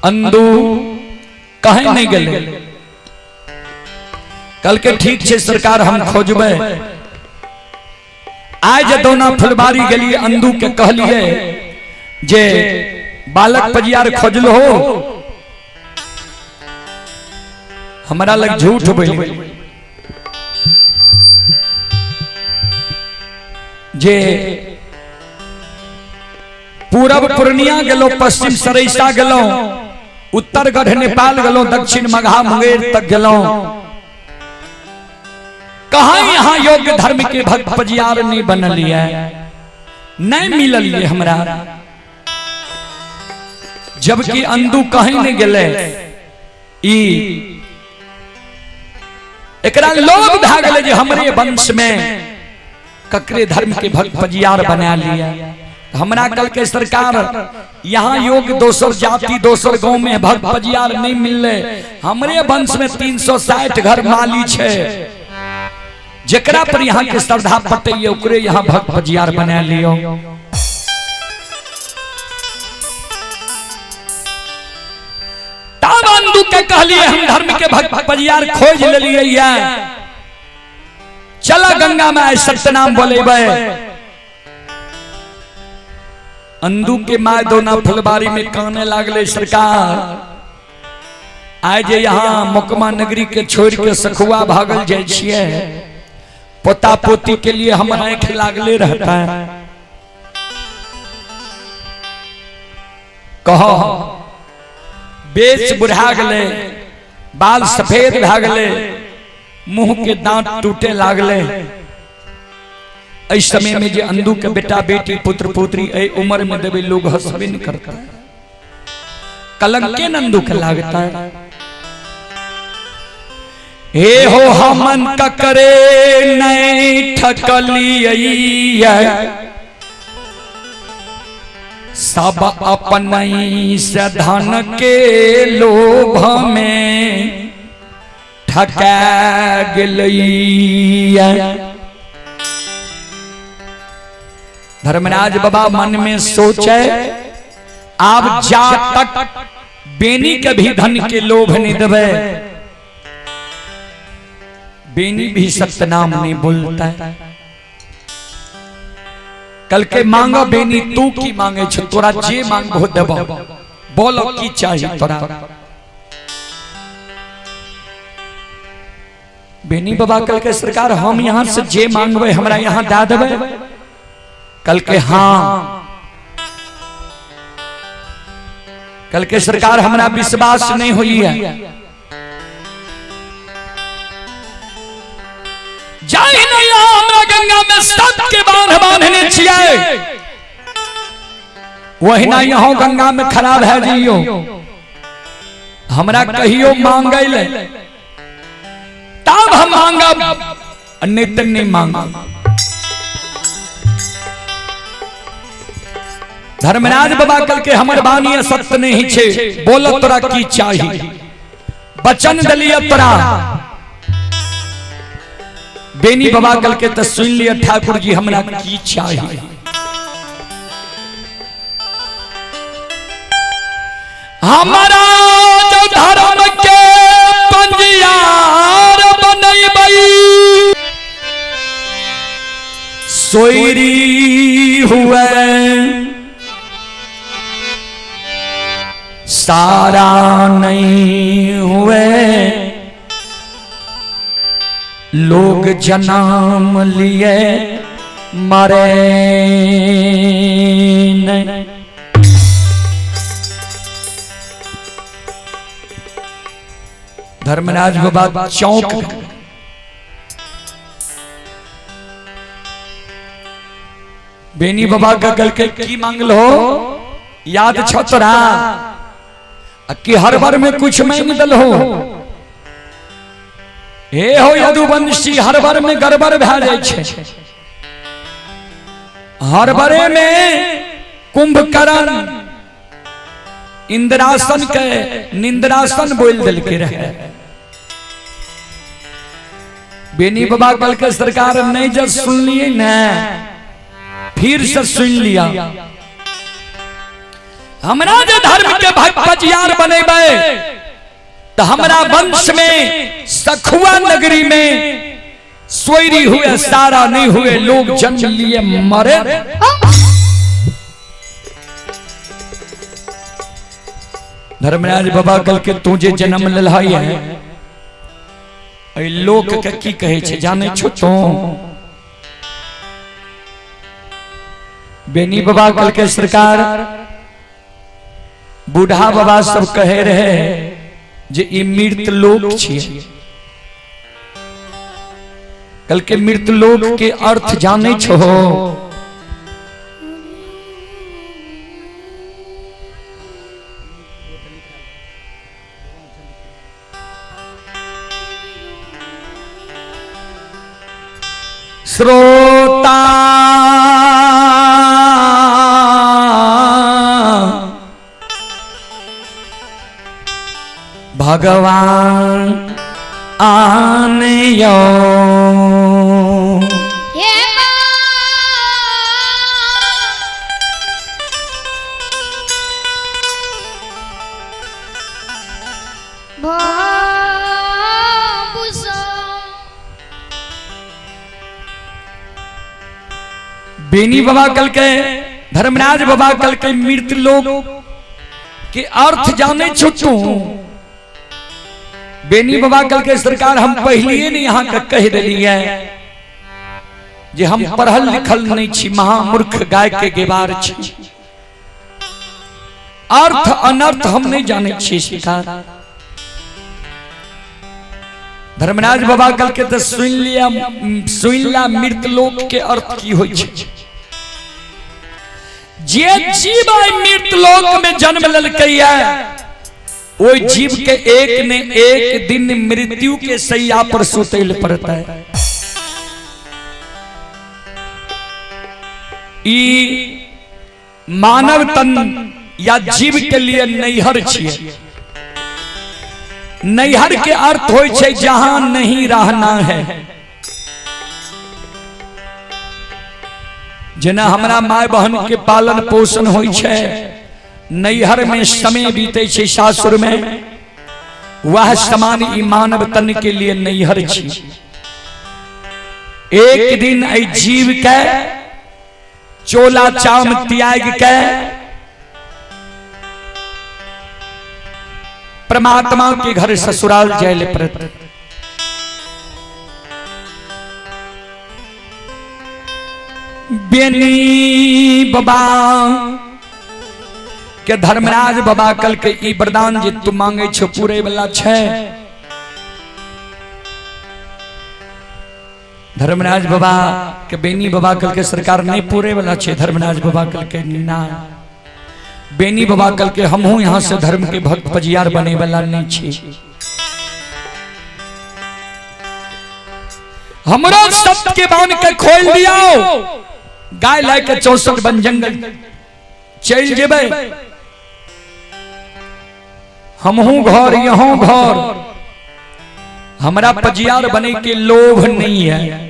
अंदू कहीं नहीं गले, कल के ठीक छे सरकार हम खोजबे। आज दोना फुलबारी गली अंदू के कहलिए जे बालक पजियार खोजलो हो, हमारा लग झूठ बोली जे पूरब पूर्णिया गेलो, पश्चिम सरैसा गेलो, उत्तर गढ़ नेपाल गेलो, दक्षिण मगहा मुंगेर तक गेलो, कहा यहाँ योग्य धर्म के भक्त पजियार नहीं बनलिए, नहीं मिललिए हमरा। जबकि अंदू कहीं नहीं गेले, एकरा लोग भा गए जे हमरे वंश में ककरे धर्म के भक्त पजियार बना लिया। हमरा कल के सरकार यहाँ योग दोसर जाति दोसर गांव में भक्त पजियार नहीं मिलले, हमरे वंश में 360 घर माली छे, जेकरा पर यहाँ के श्रद्धा पटे ओकरे यहाँ भक्त पजियार बना लियो। तब अंदू के कहलिए हम धर्म के भक्त पजियार खोज ले लिए, चला गंगा में सत्य नाम बोलेबे। अंदू के माय दोना फुलबारी में काने लागले सरकार, आज यहाँ मोकमा नगरी के छोड़ के सखुआ भागल जाय छिए, पोता पोती के लिए हम आंख लागले रहता है। कहो बेच बुढ़ा गले, बाल सफेद भा गले, मुंह के दांत टूटे लागले। इस समय में जे अंदू के बेटा बेटी पुत्र पुत्री ए उम्र में देवे लोग हंसबे नहीं करता, कलंके नंदू के लागता है। हे हो हमन ककरे नहीं ठकलिए, सब अपनई से धन के लोभ में ठका गेलिए। धर्मराज बाबा मन में सोचे, आप जा तक बेनी के भी धन के लोभ नहीं देवे, बेनी भी सत्य नाम नहीं बोलता है। कल के मांगो बेनी तू की मांगे छो, तोरा जे मांगो देबो, बोलो की चाहिए तोरा। बेनी बाबा कल के सरकार हम यहाँ से जे मांगबे हमरा यहाँ दे देबे। कल के हाँ, कल के सरकार हमरा विश्वास नहीं हुई है, जाई नहीं हमरा गंगा में सबके बांध बांधने छिए, वही ना यहाँ गंगा में खराब है जियो, हमरा कहियो मांगे ले तब हम मांगब, नहीं तो नहीं मांगब। धर्मराज बाबा कल के हमर बानी सत्य नहीं छे, बोलो तोरा की चाहिए, वचन दलिया तोरा। बेनी बाबा कल के तो सुन लिया ठाकुर जी हमरा की चाहिए। हमारा जो धर्म के पंजियार बनैबई, सोयरी हुए सारा नहीं हुए, लोग जन्म लिए मरे नहीं। धर्मराज बाबा चौंक गए। बेनी बाबा का गल के की मांगल हो याद छ तोरा कि हर बार में कुछ मांग दल हो। हे हो यदुवंशी हर बार में गड़बड़ भा जाय छे। हर बारे में कुंभकर्ण इंद्रासन के निंद्रासन बोल दिल के रहे। बेनी बाबा कल के सरकार नहीं जब सुन लिए न फिर से सुन लिया। हमरा जो धर्म के भजियार बनेबे तो हमरा वंश में सखुआ नगरी में सोयरी हुए सारा नहीं हुए लोग जन्म लिए मरे। धर्मराज बाबा कल के तुझे जन्म ललहाई है लोक के की कहे छे जाने छो तो। बेनी बाबा कल के सरकार बूढ़ा बाबा सब कहे रहे जे ई मृत लोक छिए। कल के मृत लोक के अर्थ जाने छो। श्रोता भगवान आनयो बेनी बाबा कल के धर्मराज बाबा कल के मृत लोग के अर्थ जाने छुट्टू। बेनी बाबा कल के सरकार हम पहले नहीं यहाँ का कह दिली है जे हम पढ़ल लिखल नहीं छी महामूर्ख गाय के गेबार छी। अर्थ अनर्थ हम नहीं जाने छी सरकार। धर्मराज बाबा कल के तो सुन लिया मृत लोक के अर्थ की होय छे। जे जीव मृत लोक में जन्म ललकैया वो जीव के एक ने एक दिन मृत्यु के सैया पर सुतैल पड़ता है। ई मानव तन या जीव के लिए नैहर छिए। नैहर के अर्थ होय छे जहां नहीं रहना है। जेना हमरा माय बहन के पालन पोषण होय छे नैहर में समय बीते छे सासुर में वह समान ई मानव तन के लिए नैहर छी। एक दिन ऐ जीव के चोला चाम त्याग के परमात्मा के घर ससुराल जाए पड़त। बेनी बाबा के धर्मराज बाबा कल के ई वरदान जे तू मांगे छो पूरे वाला छे। धर्मराज बाबा के बेनी बाबा कल के सरकार नहीं पूरे वाला छे। धर्मराज बाबा कल के ना बेनी बाबा कल के हम हूं यहाँ से धर्म के भक्त पजियार बने वाला नहीं छी। हमरो सत्य के बांध के खोल दियो गाय लाय के 64 बन जंगल चल जेबे। हम हूं घर यहों घर हमरा पजियार बने के लोभ नहीं है।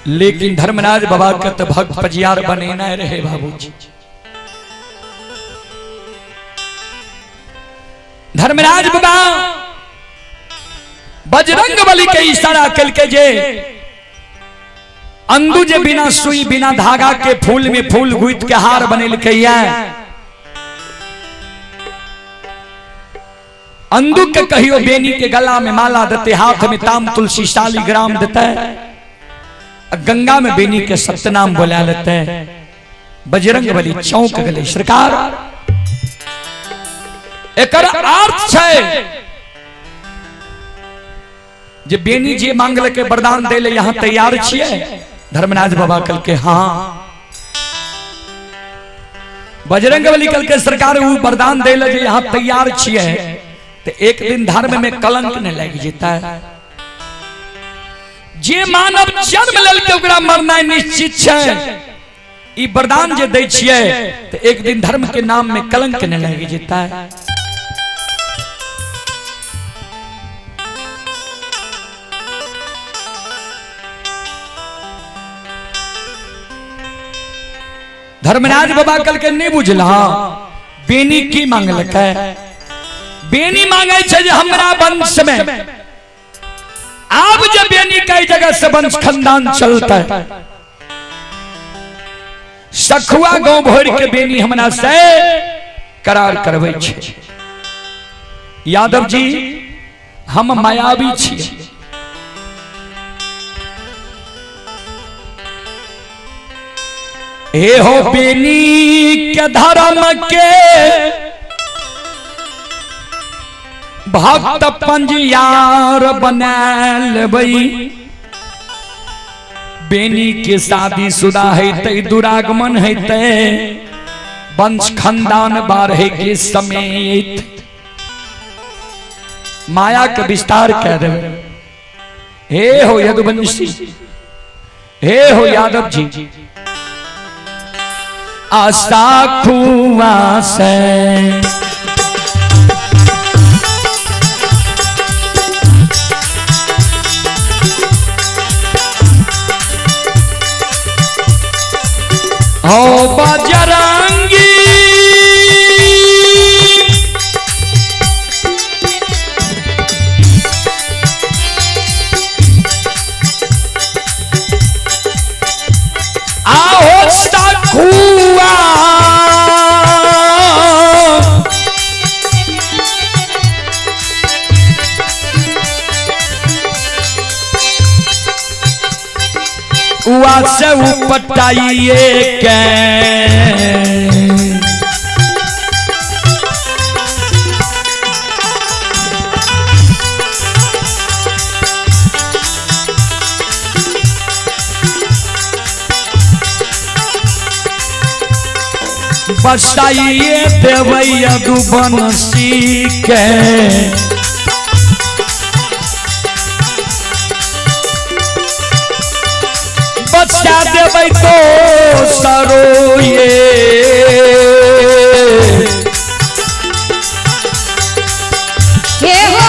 लेकिन धर्मराज बाबा का तो भक्त पजियार बने न रहे बाबूजी। धर्मराज बाबा बजरंग बली के इशारा कल के जे अंदू जे बिना सुई बिना धागा के फूल में फूल गुथ के हार बनेल कैया। अंदू के कहियो बेनी के गला में माला देते हाथ में ताम तुलसी शालिग्राम देते गंगा में बेनी के सत्यनाम बोला लेते। बजरंग बली चौंक गले सरकार एकर अर्थ है जे बेनी जे मांगल के वरदान दे ले यहाँ तैयार छिए। धर्मराज बाबा कल के हाँ। बजरंगबली कल के सरकार वो वरदान दे ले जे यहाँ तैयार छिए। तो एक दिन धर्म में कलंक न लग जेता है। जे मानव जन्म लेल के ओकरा मरना निश्चित है। ई वरदान जे दै छिए तो एक दिन धर्म के नाम में कलंक न लग जेता है। धर्मराज बाबा कल के नहीं बुझला बेनी की मांगलक है। बेनी मांगे छे जे हमरा वंश में अब जब बेनी कई जगह से वंश खानदान चलता है। सखुआ गांव भर के बेनी हमरा से करार करवे छे। यादव जी हम मायावी छी। हे हो बेनी के धर्म के भक्त पंजियार बनाल बई। बेनी के शादी शुदा है ते दुरागमन है ते वंश खानदान बारहे के समेत माया के विस्तार कर दे। हे हो यदुवंशी, हे हो यादव जी आशा खुआ से हो बजरंगी आओ सखुआ उआ से उपटाइए के बसाइए देवैया दुबनसी के बच्चा देबै तो सरोये हे हो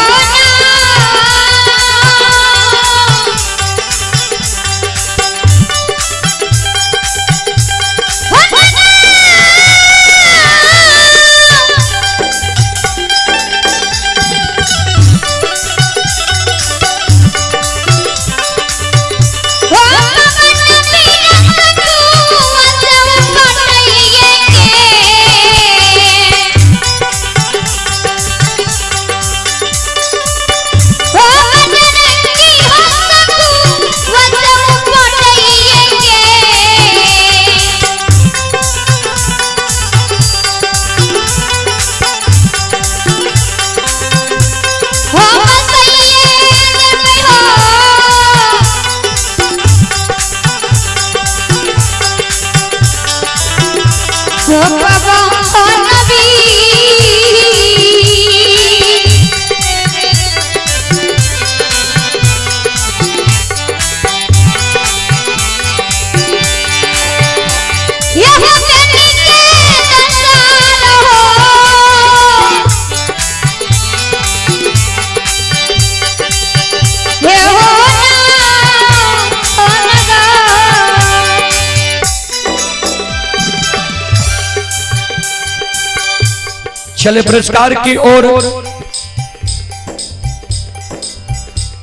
चले पुरस्कार की ओर।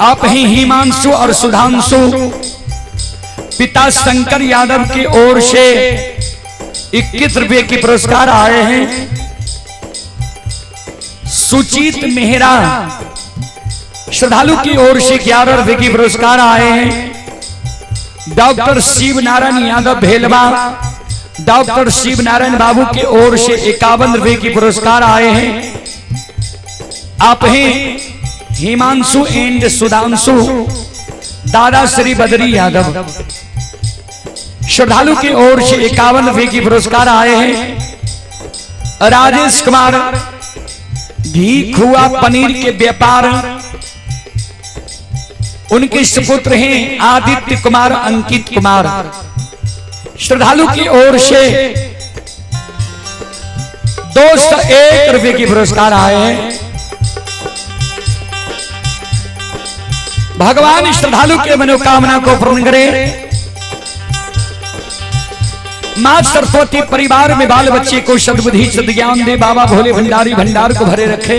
आप ही हिमांशु और सुधांशु पिता शंकर यादव की ओर से 21 रुपए की पुरस्कार आए हैं। सुचित मेहरा श्रद्धालु की ओर से 11 रुपए की पुरस्कार आए हैं। डॉक्टर शिव नारायण यादव भेलवा डॉक्टर शिव नारायण बाबू की ओर से 51 रुपए की पुरस्कार आए हैं। आप हैं हिमांशु एंड सुधांशु दादा श्री बद्री यादव। श्रद्धालु की ओर से 51 रुपए की पुरस्कार आए हैं। राजेश कुमार घी खुआ पनीर के व्यापार, उनके सुपुत्र हैं आदित्य कुमार अंकित कुमार। श्रद्धालु की ओर से 201 रुपए की पुरस्कार आए हैं। भगवान श्रद्धालु के मनोकामना को पूर्ण करे। मां सरस्वती परिवार में बाल बच्चे को सद्बुद्धि सद्ज्ञान दे। बाबा भोले भंडारी भंडार को भरे रखे।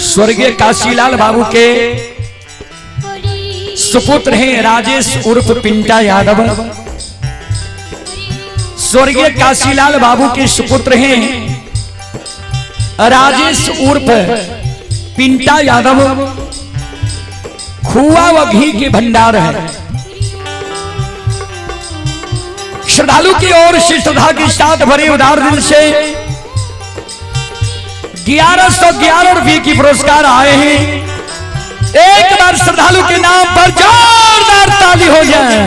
स्वर्गीय काशीलाल बाबू के सुपुत्र हैं राजेश उर्फ पिंटा यादव। स्वर्गीय काशीलाल बाबू के सुपुत्र हैं राजेश उर्फ पिंटा यादव। खुआ व घी के भंडार है। श्रद्धालु की ओर से श्रद्धा के साथ भरे उदार दिल से 1111 रुपये की पुरस्कार आए हैं। एक बार श्रद्धालु के नाम पर जोरदार ताली हो जाए।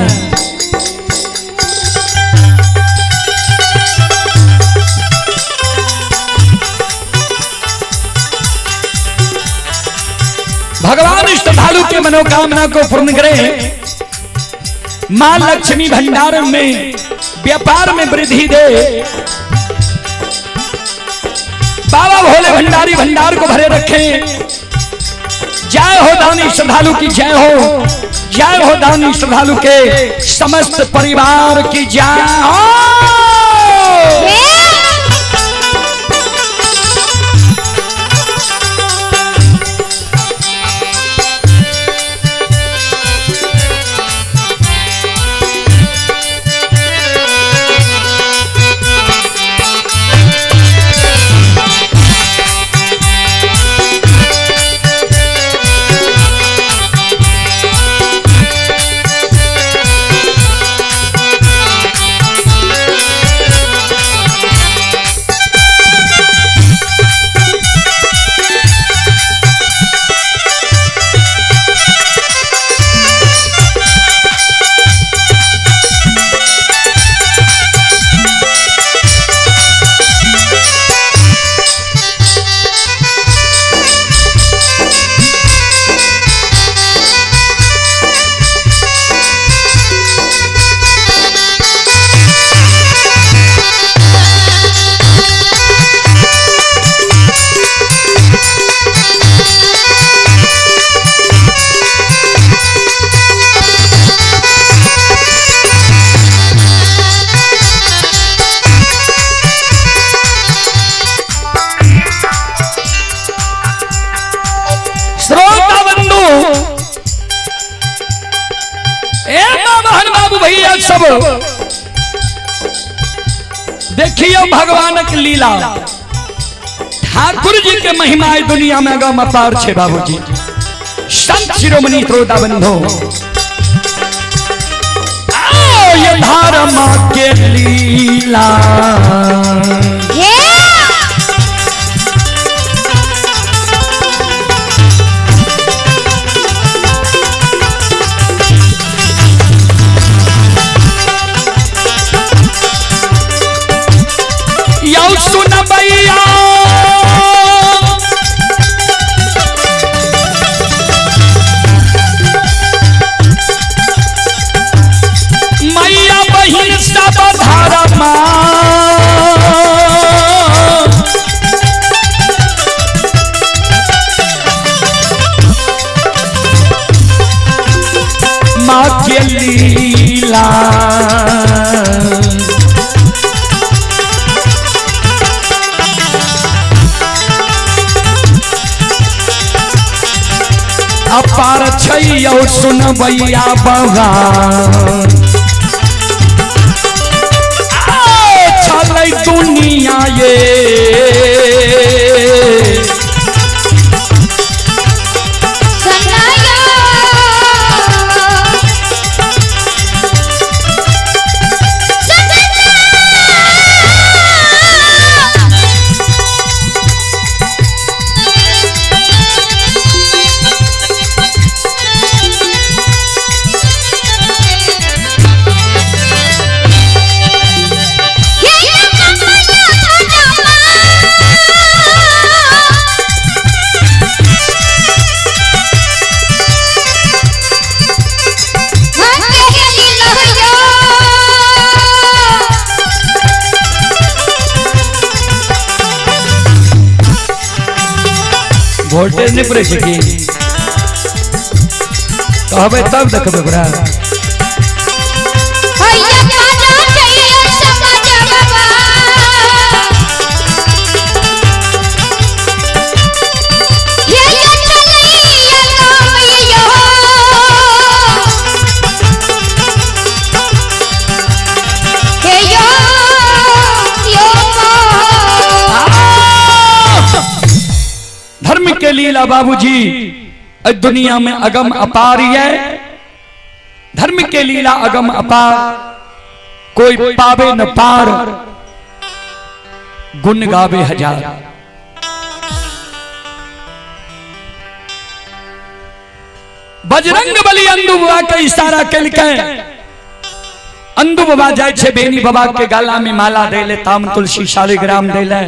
भगवान श्रद्धालु के मनोकामना को पूर्ण करे। मां लक्ष्मी भंडार में व्यापार में वृद्धि दे। बाबा भोले भंडारी भंडार को भरे रखे। जय हो दानी श्रद्धालु की जय हो। जय हो दानी श्रद्धालु के समस्त परिवार की जय हो। सब देखियो भगवान की लीला। ठाकुर जी के महिमा दुनिया में गम अपार छे बाबूजी। संत शिरोमणि त्रोदा बंधो आओ ये धर्म के लीला। सुन भैया मैया बहिन सब धर्मा माँ के लीला। अपार छैयो सुन भैया भगवान। दुनिया ये वोल्टेज नहीं पूरे सकी कहबे तब देखबे बड़ा धर्म के लीला बाबूजी दुनिया में अगम अपार है। धर्म के लीला अगम अपार कोई पावे न पार गुण गावे हजार। बजरंग बली अंधु बाबा के इशारा कल के अंधु बाबा जाय छे बेनी बाबा के गाला में माला देले ताम तुलसी शालिग्राम देले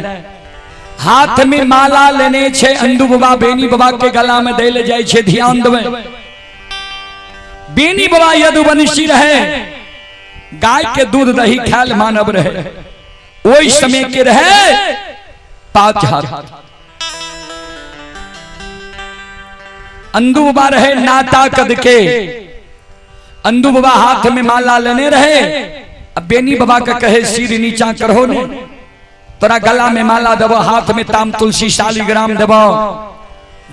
हाथ में माला लेने छे अंधु बाबा बेनी बाबा के गला में देले जाय छे। ध्यान देवे बेनी बाबा यदुवंशी रहे गाय के दूध दही खायल मानव रहे ओई समय के रहे 5 हाथ। अंधु बाबा रहे नाता कद के अंधु बाबा हाथ में माला लेने रहे। अब बेनी बाबा का कहे सिर नीचा करहो ने तोरा गला में माला देव हाथ में ताम तुलसी शालिग्राम देव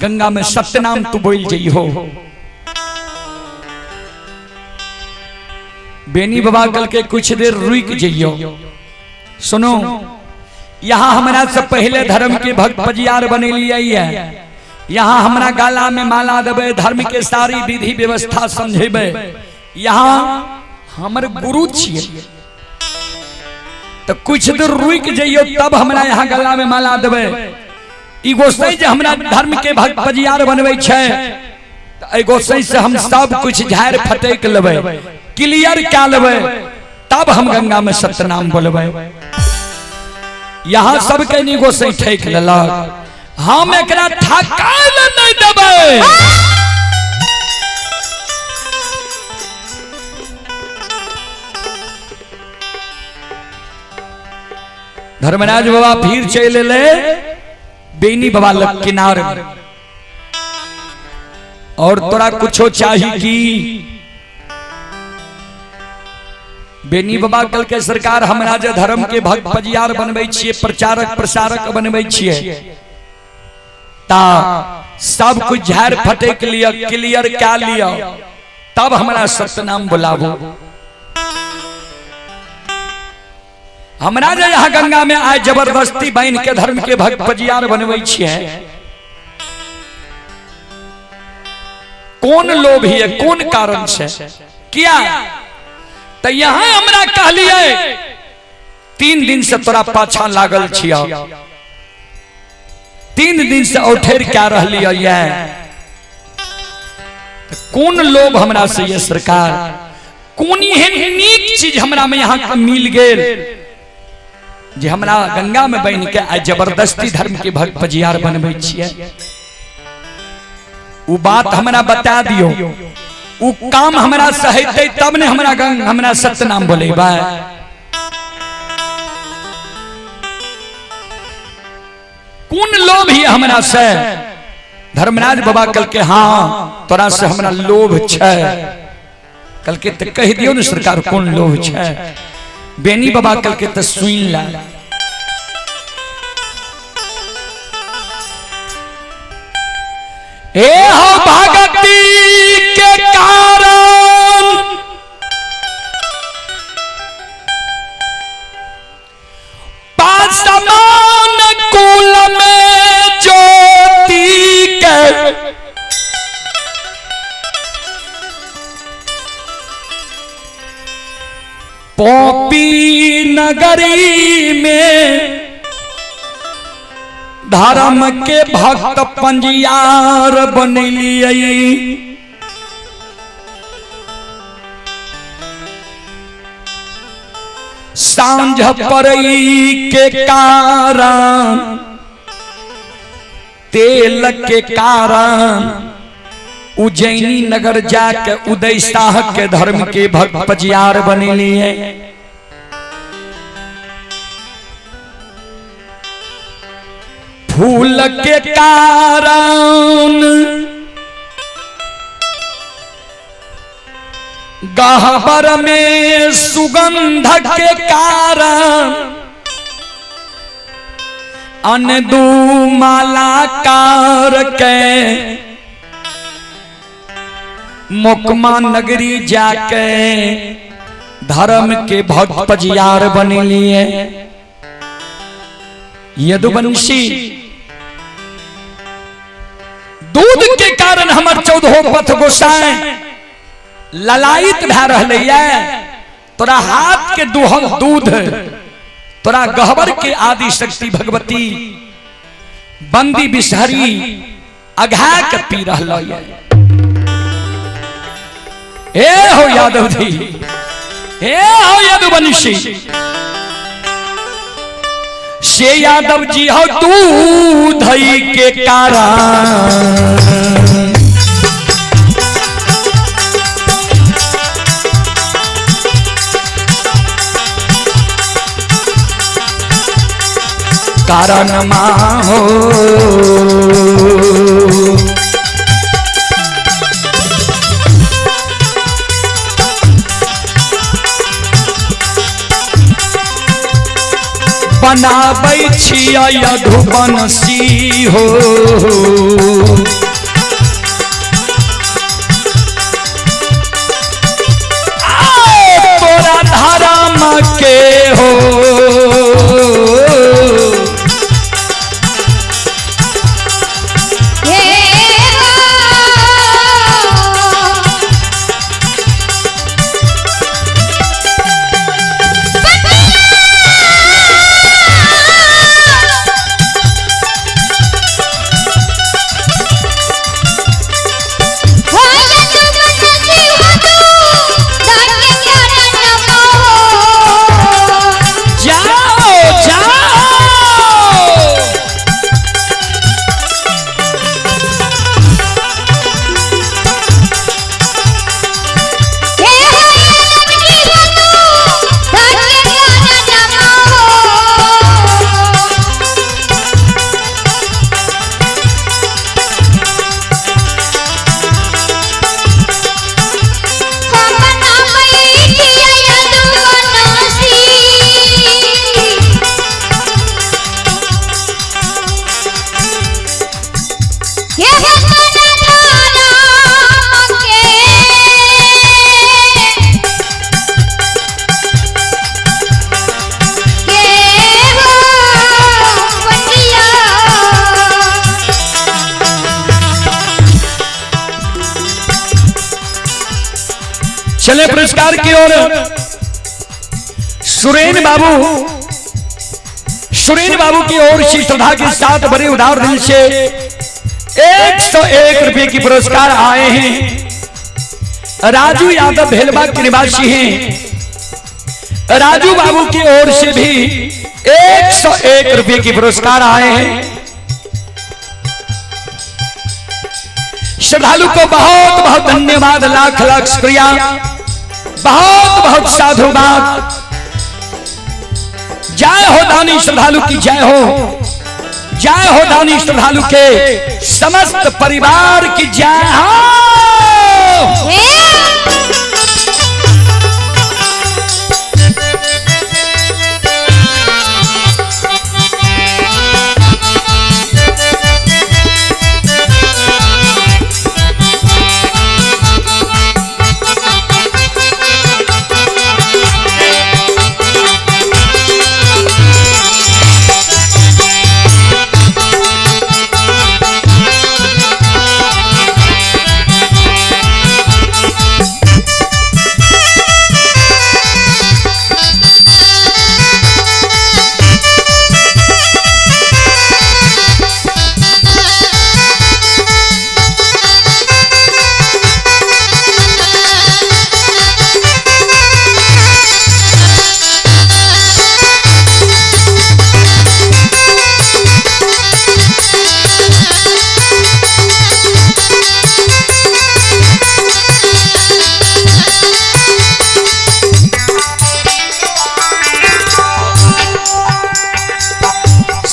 गंगा में सत्यनाम तू बोल जई हो। बेनी बाबा कल के कुछ देर रुक जइयो। सुनो यहाँ हमारा से पहले धर्म के भक्त पजियार बने लिए है। यहाँ हमारा गाला में माला देवे धर्म के सारी विधि व्यवस्था समझेबे। यहाँ हमारे गुरु छिए तो कुछ देर रुक जाइयो तब हमरा यहाँ गला में माला देवे। ई गोसाई जे हमरा धर्म के भक्त पजियार बनवे छे तो ए गोसाई से हम सब कुछ झाड़ फटेक लेवे क्लियर क्या लेवे तब हम गंगा में सत्यनाम बोलबे। यहाँ सब के नी गोसाई ठेक लेलक हम एकरा ठकाल नहीं देबे। धर्मराज बाबा फिर चले ले बेनी बाबा लग किनारे और तोरा कुछो चाही की बेनी बाबा कल के सरकार हमरा जे धर्म के भक्त पजियार बनबै छिए प्रचारक प्रसारक बनबै छिए ता सब कुछ झाड़ फटेक लिया क्लियर क्या लिया तब हमरा सत्यनाम बुलाबो। हमरा जे यहाँ गंगा में आए जबरदस्ती बन के धर्म के भक्त पजियार बनबै छिए कौन लोभ है कौन कारण से किया तो यहाँ हमरा कहलिए 3 दिन से तोरा पाछा लागल छिया 3 दिन से औठेर क्या रहलिए ये कौन लोभ हमरा से ये सरकार कौन एहन नीक चीज हमरा में यहाँ मिल गेल जे हमरा गंगा में बन के आ जबरदस्ती धर्म के भक्त पजियार बनबै छिए। वो बात हमरा बता दियो वो काम हमरा सहेते तब ने हमरा सत्यनाम बोलेबा। कौन लोभ है हमरा से धर्मराज बाबा कल के हाँ तोरा से हमरा लोभ छे कल के तो कह दियो न सरकार कौन लोभ छे। बेनी बाबा कल के तो सुन ला ए हो भगती के कारण पोपी नगरी में धर्म के भक्त पंजियार बनलिए। सांझ परई के कारण तेल के कारण उज्जैनी नगर जाके उदय शाह के धर्म के भक्त पंजियार बनलिए। फूल के कारण गहबर में सुगंध के कारण अनदू मालाकार के मुकमा नगरी जाके धर्म के भक्त पंजियार बनलिए। यदुवंशी दूध के कारण हमर 14 पथ गोसाई ललायित भै रहले है। तोरा हाथ के दुहल दूध तोरा गहबर के आदि शक्ति भगवती बंदी बिसहरी अघा के पी रहलो है। हे हो यादव जी, हे हो यदुवंशी, से यादव जी हो दूध के कारण कारण हो बनाबै छियै यदुवंशी हो। तोरा धर्म के हो चले पुरस्कार की ओर। सुरेन बाबू की ओर से श्रद्धा के साथ बड़े उदार दिल से 101 रुपए की पुरस्कार आए हैं। राजू यादव भेलवा के निवासी हैं। राजू बाबू की ओर से भी 101 रुपए की पुरस्कार आए हैं। श्रद्धालु को बहुत बहुत धन्यवाद, लाख लाख शुक्रिया, बहुत बहुत साधुवाद। जय हो दानी श्रद्धालु की जय हो, जय हो दानी श्रद्धालु के समस्त परिवार की जय हो।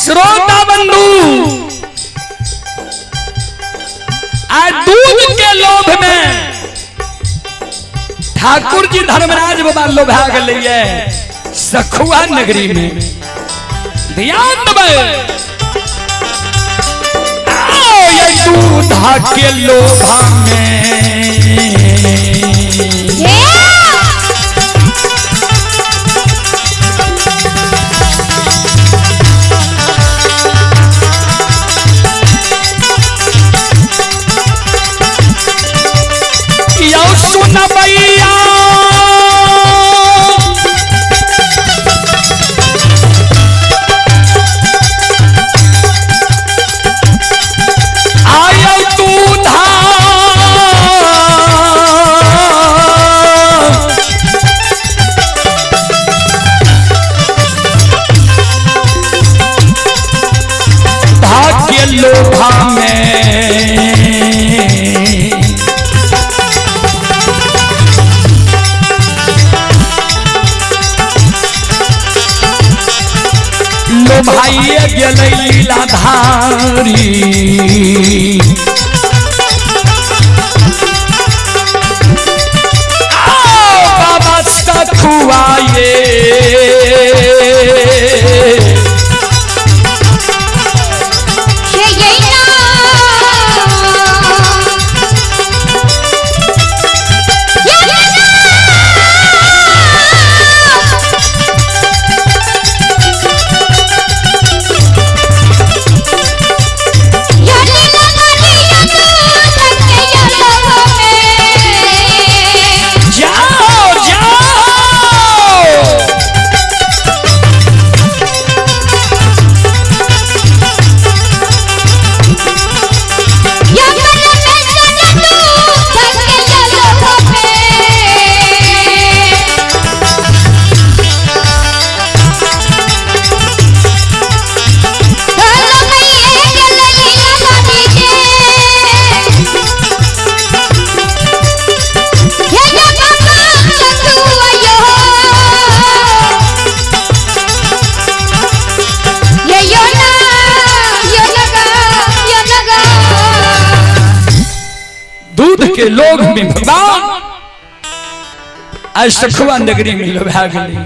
श्रोता बंधु, आज दूध के लोभ में ठाकुर जी धर्मराज बाबा लोभा गए सखुआ नगरी में। ध्यान देवे दूधा के लोभा में सुन भैया आया दूधा भाग्य लोभा में भाई गलैला धारी बाबा सखुआए के लोग में भगवान आज सखुआ नगरी में लोभा गए।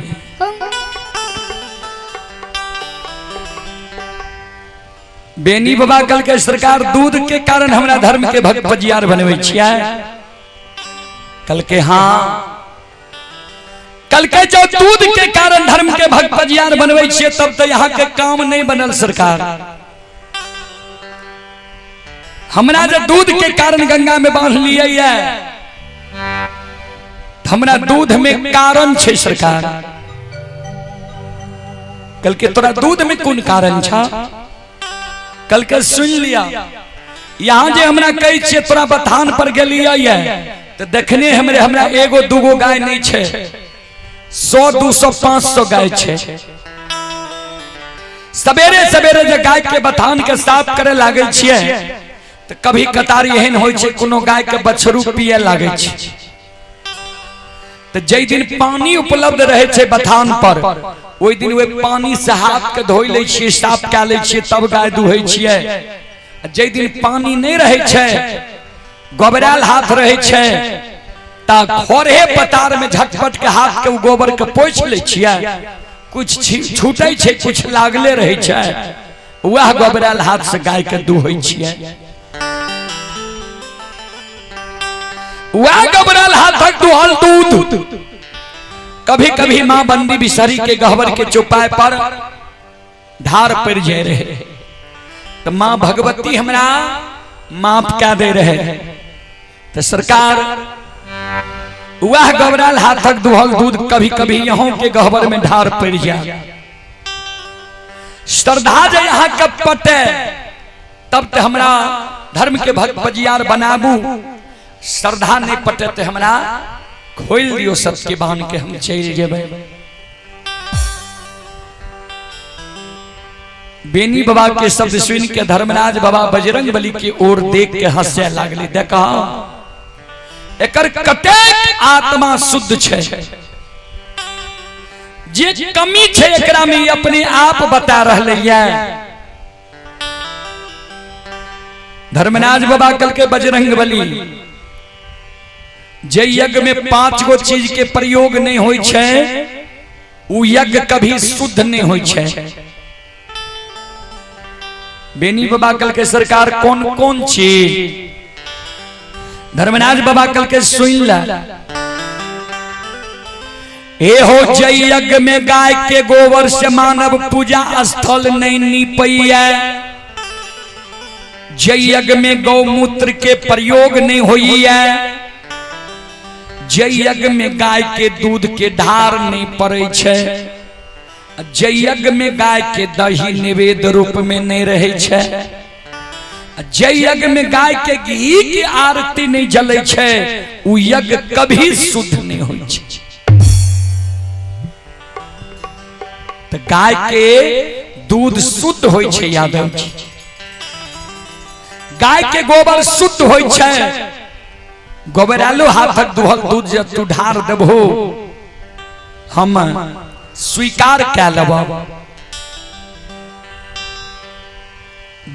बेनी बाबा कल के सरकार दूध के कारण हमारा धर्म के भक्त बजियार बनवे छिया कल के। हाँ कल के जो दूध के कारण धर्म के भक्त बजियार बनवे छिए तब तो यहाँ के काम नहीं बनल सरकार। हमरा जो दूध के कारण गंगा में बांध लिए हमरा दूध में कारण छे सरकार। कल के तोरा दूध में कौन कारण छा कल के सुन लिया। यहाँ जे हमरा कही छे तोरा बथान पर गेलिए तो देखने हमरे हमरा एगो दूगो गाय नहीं छे 100 200 500 गाय छे। सवेरे सवेरे जे गाय के बथान के साफ करे लागे छिए तो कभी कतार एहन हो कोनो गाय के बछरू पिए लागे तो जै दिन पानी उपलब्ध रहे छे बथान पर ओई दिन वे पानी से हाथ के धोई ले छिए साफ क ले छिए तब गाय दुहै छिए। जै दिन पानी नहीं रहे छे गोबराल हाथ रहे छे ता खोरे पतार में झटपट के हाथ के गोबर के पोछ ले छिए। कुछ छूटे छे कुछ लागले रहे छे वह गोबराल हाथ से गाय के दुहै छिए। वह गोबराल हाथक दुहल दूध कभी कभी माँ बंदी बिसरी के गहवर के चौपाए पर धार पर जे रहे तो माँ भगवती हमरा माफ क्या दे रहे तो सरकार वह गोबराल हाथक दुहल दूध कभी कभी यहाँ के गहवर में धार पर जाए। श्रद्धा जे यहाँ के पटे तब ते हमरा धर्म के भक्त बजियार बनाबू। श्रद्धा नहीं पटे ते हमरा खोल दियो सबके बांध के हम चल जेबे। बेनी बाबा के शब्द सुन के धर्मराज बाबा बजरंग बली की ओर देख के हंसे लागले। देखा एकर कतेक आत्मा शुद्ध छे जे कमी छे एकरा में अपने आप बता रहले। धर्मराज बाबा कल के बजरंग बली जे यज्ञ में 5 गो चीज के प्रयोग नहीं होई छे उ यज्ञ कभी शुद्ध नहीं होई छे। बेनी बाबा कल के सरकार कौन कौन चीज धर्मराज बाबा कल के सुन ला। ए हो जय यज्ञ में गाय के गोबर से मानव पूजा स्थल नहीं नीपैया। जय यज्ञ में गौमूत्र के प्रयोग नहीं होई है। जय यज्ञ में गाय के दूध के धार नहीं पड़े छे। जय यज्ञ में गाय के दही निवेद रूप में नहीं रहे छे। जय यज्ञ में गाय के घी की आरती नहीं जले छे। उ यज्ञ कभी शुद्ध नहीं होई छे। तो गाय के दूध शुद्ध होई छे यादव जी। गाय के गोबर शुद्ध होई छे। गोबरालू हाथक दुहल दूध जब तू ढार देबो हम स्वीकार कै लेब।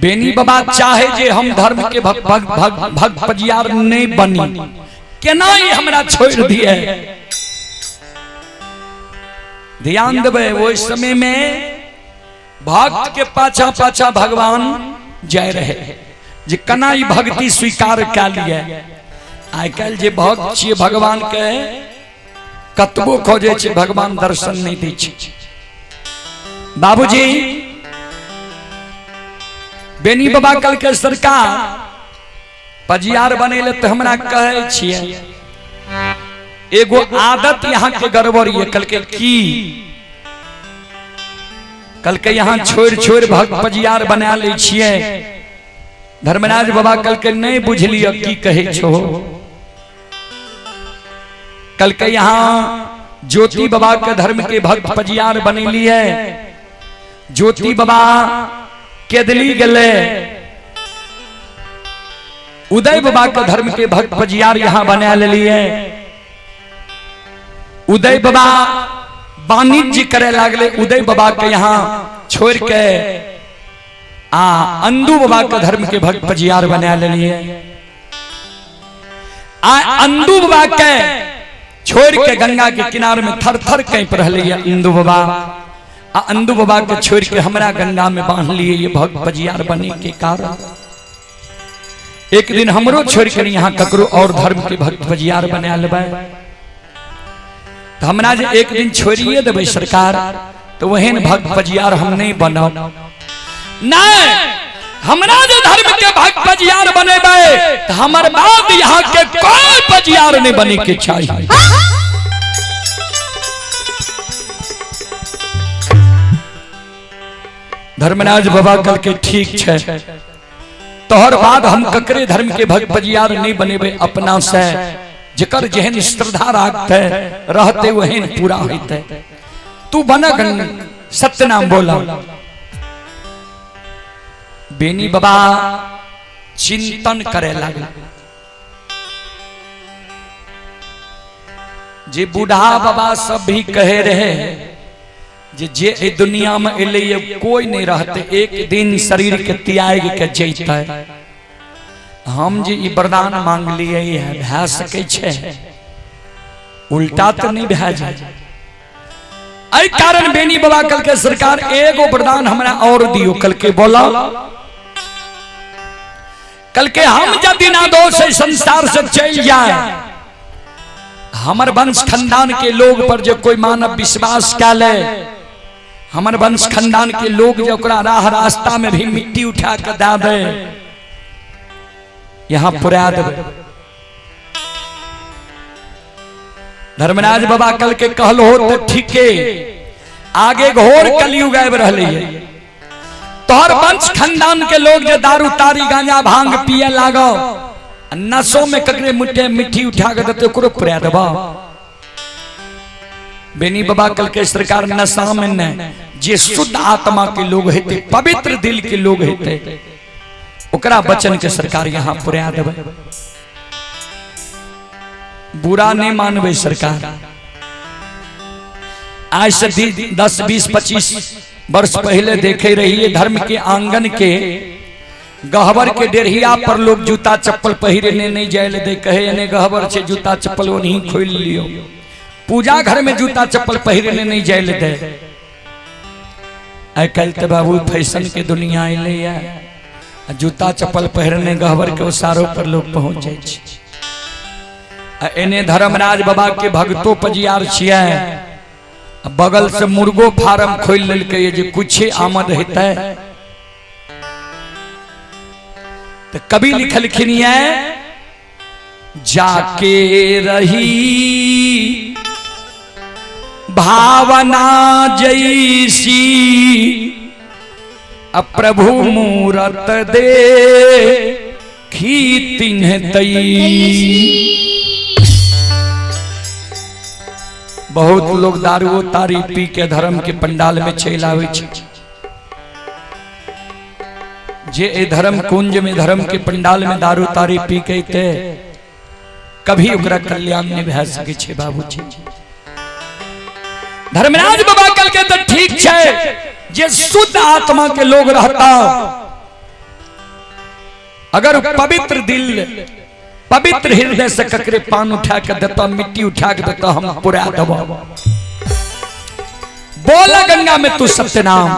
बेनी बाबा चाहे जे हम धर्म के भक्त पजियार नहीं बनी केना ही हमरा छोड़ दिए। ध्यान देवे वो समय में भक्त के पाछा पाछा भगवान जाय रहे जे कना ही भक्ति स्वीकार कै लिए। आइ काल्हि जे भक्त छियै भगवान के कतबो खोजे छै भगवान दर्शन नहीं दै छै। बाबूजी बेनी बाबा कल के सरकार पजियार बनेले तो हमरा कहे छियै एगो आदत यहाँ के गड़बड़ ये। कल के की कल के यहाँ छोड़ छोड़ भक्त पजियार बना ले छियै। धर्मराज बाबा कल के नहीं बुझलिए की कहे छो। कल के यहाँ ज्योति बाबा के धर्म के भक्त पजियार बनेली है। ज्योति बाबा केदली गले उदय बाबा के धर्म के भक्त पजियार यहाँ बना लिए। उदय बाबा वाणिज्य करे लागले। उदय बाबा के यहाँ छोड़ के अंदू बाबा के धर्म के भक्त पजियार बना लिए। अंदू बाबा के छोड़ के गंगा के किनारे में थर थर कहीं पर इंदू बाबा अंदू बाबा के छोड़ के हमरा गंगा में बांध लिए। ये भक्त पजियार बने के कारण एक दिन हमरो छोड़ कर यहाँ ककरो और धर्म के भक्त पजियार बना लेबै तो हमरा जे एक दिन छोड़िए देबै सरकार तो वहन भक्त पजियार हम नहीं बनब। नहीं हमरा जे धर्म के भक्त पजियार बनेबै तो हमर बाद यहाँ के कोई पजियार नहीं बने के चाहिए। धर्मराज बाबा कल के ठीक छे तोहर बाद हम ककरे धर्म के भक्त पजियार नहीं बनेबै। अपना से जकर जेहन श्रद्धा राखते रहते वहन पूरा होते। तू बना सत्य नाम बोला। बेनी बाबा चिंतन करे लगे जे बूढ़ा बाबा सब भी कहे रहे जे दुनिया में एले कोई नहीं रहते एक दिन शरीर के त्याग के जैते। हम जे वरदान मांग लिए है भै सके छे उल्टा तो नहीं भै जाए। एहि कारण बेनी बाबा कल के सरकार एगो वरदान हमरा और दियो। कल के बोला कल के हम यदि ना दोष संसार से चल जाए हमर वंश खानदान के लोग पर जो कोई मानव विश्वास कै ले हमर वंश खानदान के लोग जो राह रास्ता में भी मिट्टी उठा के दे दे यहाँ पुरा देवे। धर्मराज बाबा कल के कहलो तो ठीक है आगे घोर कलयुग आबि रहले है। तोहर वंश खानदान के लोग जो दारू तारी गांजा भांग पिए लागो नशो में ककरे मुट्ठे मिट्टी उठा के देते ओकरो पुरा देबा। बेनी बाबा कल के सरकार नशा में न जे शुद्ध आत्मा के लोग हेते पवित्र दिल के लोग हेते ओकरा वचन के सरकार यहाँ पुरा देवे। बुरा नहीं मानवे सरकार। आज से 10, 20, 25 वर्ष पहले देखे रहिए धर्म के आंगन के गहबर के डेढ़िया पर लोग जूता चप्पल पहिरने नहीं जाए दे, कहे एने गहबर से जूता चप्पल वो नहीं खोल लियो। पूजा घर में जूता चप्पल पहिरने नहीं जाए दे। आई कल तो बाबू फैशन के दुनिया अले है, जूता चप्पल पहिरने गहबर के उसारों पर लोग पहुंच जाए। एने धर्मराज बाबा के भक्तों पजियार छिया, बगल से मुर्गो फार्म खोल ललके जे कुछ आमद हेतै। तो कभी लिखलखिन है, जाके रही भावना जैसी अप्रभु मूरत दे खी तिन्ह तई। बहुत लोग दारू तारी पी के धर्म के पंडाल में चल आवे छे। जे ए धर्म कुंज में धर्म के पंडाल में दारू तारी पी के थे, कभी ओकरा कल्याण नहीं भै सके छे बाबूजी। धर्मराज बाबा कल के तो ठीक छे, जे शुद्ध आत्मा के लोग रहता, अगर पवित्र दिल पवित्र हृदय से ककरे पान उठा के देता, मिट्टी उठा के देता, हम पुरा दबा। बोला गंगा में तू सत्य नाम,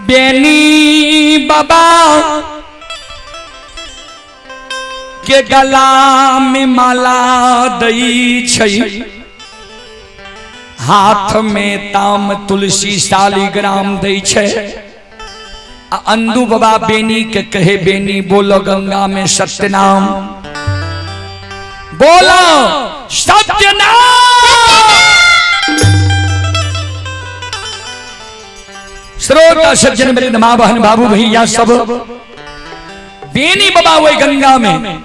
बेनी बाबा के गला में माला दई छई, हाथ में ताम तुलसी शालिग्राम दई छे। अंदू बाबा बेनी के कहे, बेनी बोलो गंगा में सत्य नाम, बोलो सत्य नाम। श्रोता सज्जन मेरे मां बहन बाबू भैया सब, बेनी बाबा वही गंगा में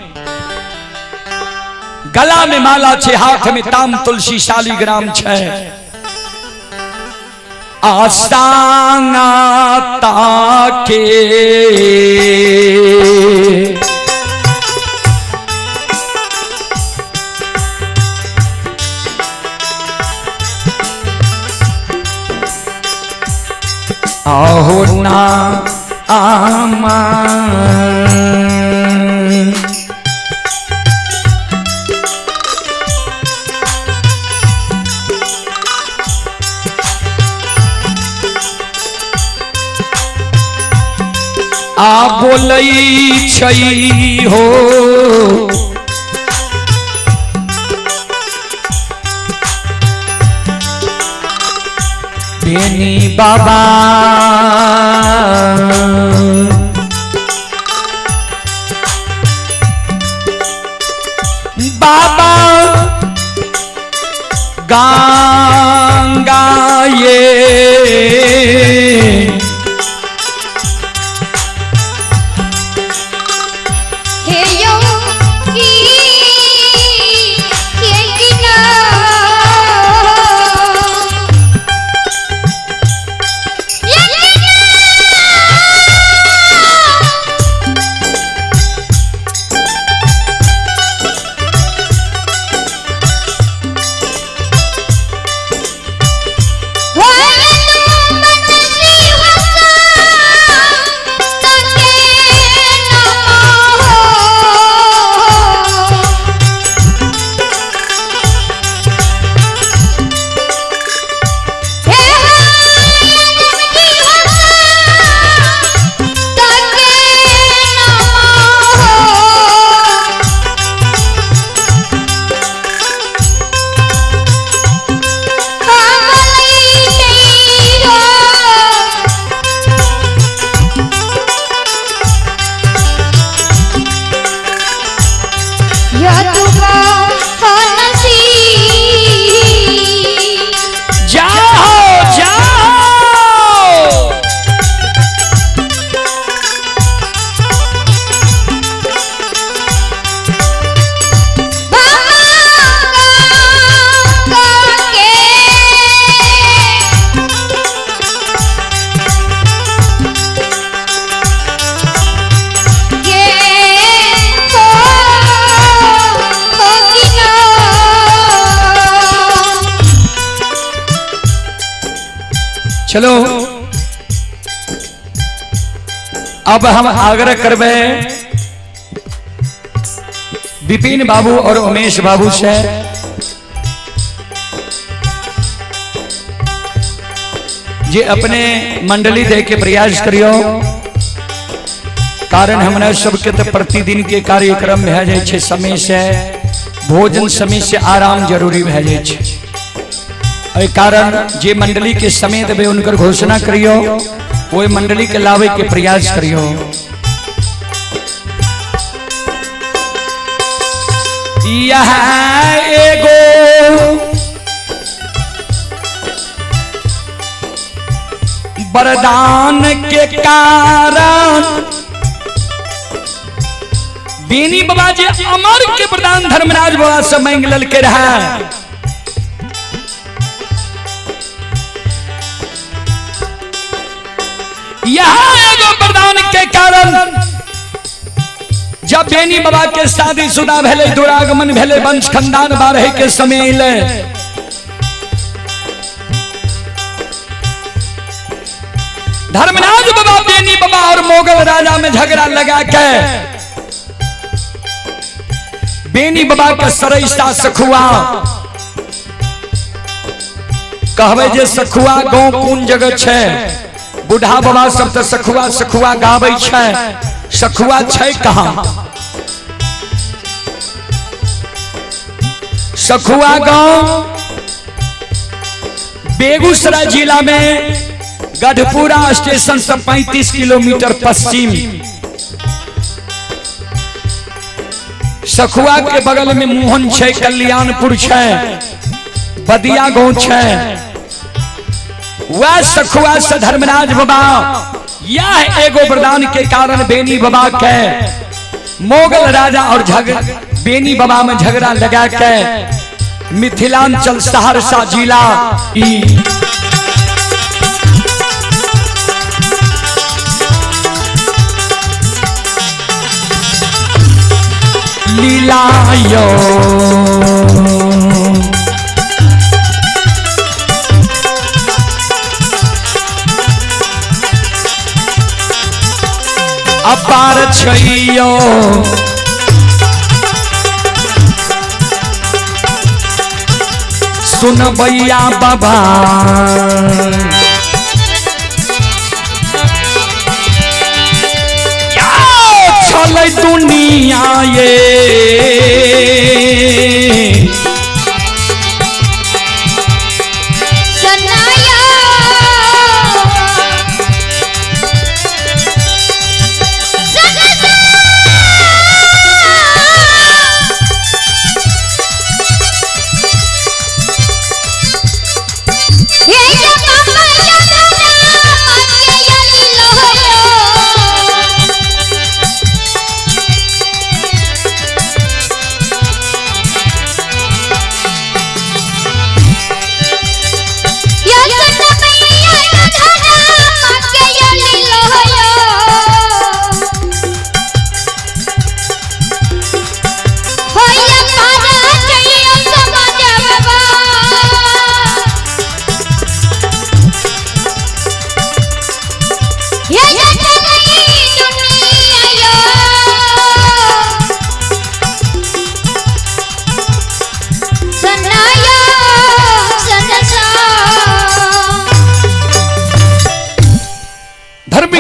गला में माला छे, हाथ में ताम तुलसी शालिग्राम छे। आस्ताना ताके आहो ना आमा आ बोलई छई हो, बेनी बाबा बाबा गंगा ये चलो अब हम आग्रह करबे विपिन बाबू और उमेश बाबू से जे अपने मंडली दे के प्रयास करियो, कारण हमरा सबके तो प्रतिदिन के कार्यक्रम भे जाए छे, समय से भोजन समय से आराम जरूरी भे जाए छे। एहि कारण जे मंडली के समय देवे उनकर घोषणा करियो, वो मंडली के लावे के प्रयास करियो। यह एगो वरदान के कारण बेनी बाबा जी अमर के प्रदान धर्मराज बाबा से मांग लल के रहा। यहाँ एगो वरदान के कारण जब बेनी बाबा के शादीशुदा भेले, दुरागमन भेले, वंश खानदान बारहे के समय अइले, धर्मराज बाबा बेनी बाबा और मोगल राजा में झगड़ा लगा के बेनी बाबा के सरैसा सखुआ कहबे जे सखुआ गांव कोन जगह छे, बूढ़ा बाबा सब तो सखुआ सखुआ गाबै छे, सखुआ छे कहां? सखुआ गांव बेगूसराय जिला में गढ़पुरा स्टेशन से 35 किलोमीटर पश्चिम, सखुआ के बगल में मोहन छे, कल्याणपुर छे, बदिया गांव छे। वह सखुआ से धर्मराज बाबा यह एगो वरदान के कारण बेनी बाबा के मोगल राजा और बेनी बाबा में झगड़ा लगा के मिथिलांचल सहरसा जिला लीलायो अपार छैयो सुन भैया बाबा चले दुनिया ये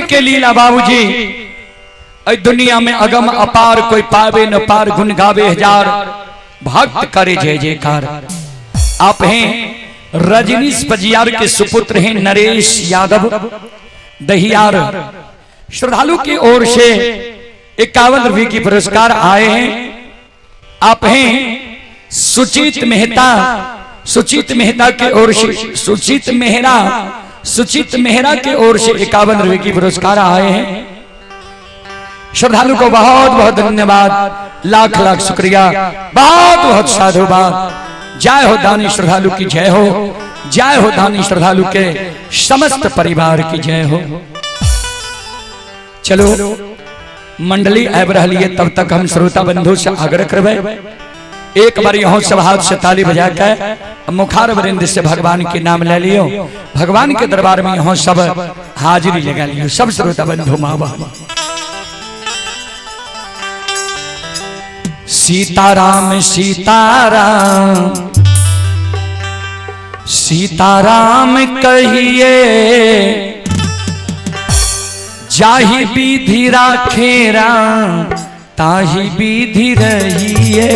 के लीला बाबूजी दुनिया में अगम अपार कोई पावे न पार, गुण गावे हजार भक्त करे जय जयकार। आप हैं रजनीश पजियार के सुपुत्र हैं नरेश यादव दहियार। श्रद्धालु की ओर से 51 रुपये की पुरस्कार आए हैं। आप हैं सुचित मेहता, सुचित मेहता की ओर से सुचित मेहरा के ओर से 51 रुपये की पुरस्कार आए हैं। श्रद्धालु को बहुत बहुत धन्यवाद, लाख लाख शुक्रिया, बहुत बहुत साधुवाद। जय हो दानी श्रद्धालु की जय हो, जय हो दानी श्रद्धालु के समस्त परिवार की जय हो। चलो मंडली आब रही है, तब तक हम श्रोता बंधु से आग्रह करबे एक बार यहाँ सब हाथ से ताली बजा के मुखार वरिंद से भगवान के नाम ले लियो, भगवान के दरबार में यहाँ सब हाजिरी लगा लियो। सब श्रोता बंधु माँ बाप सीताराम सीताराम सीताराम कहिए, जाहि विधि राखे राम ताहि विधि रहिए।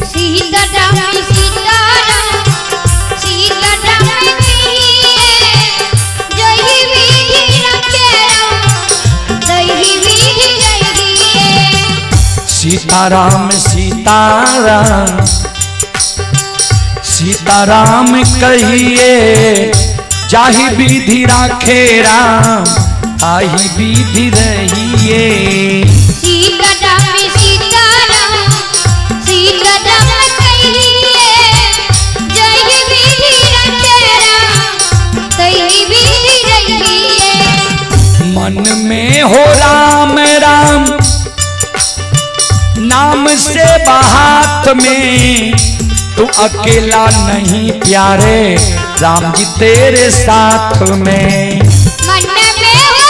सीताराम सीताराम सीताराम कहिए, जाहि विधि राखे राम ताहि विधि रहिए। सीताराम सीताराम सीताराम कहिए, जाहि विधि राखे राम ताहि विधि रहिए। सीताराम सीताराम सीताराम कहिए, जाहि विधि राखे राम ताहि विधि रहिए। मन में हो राम राम नाम से बात में, तू अकेला नहीं प्यारे राम जी तेरे साथ में। मन में हो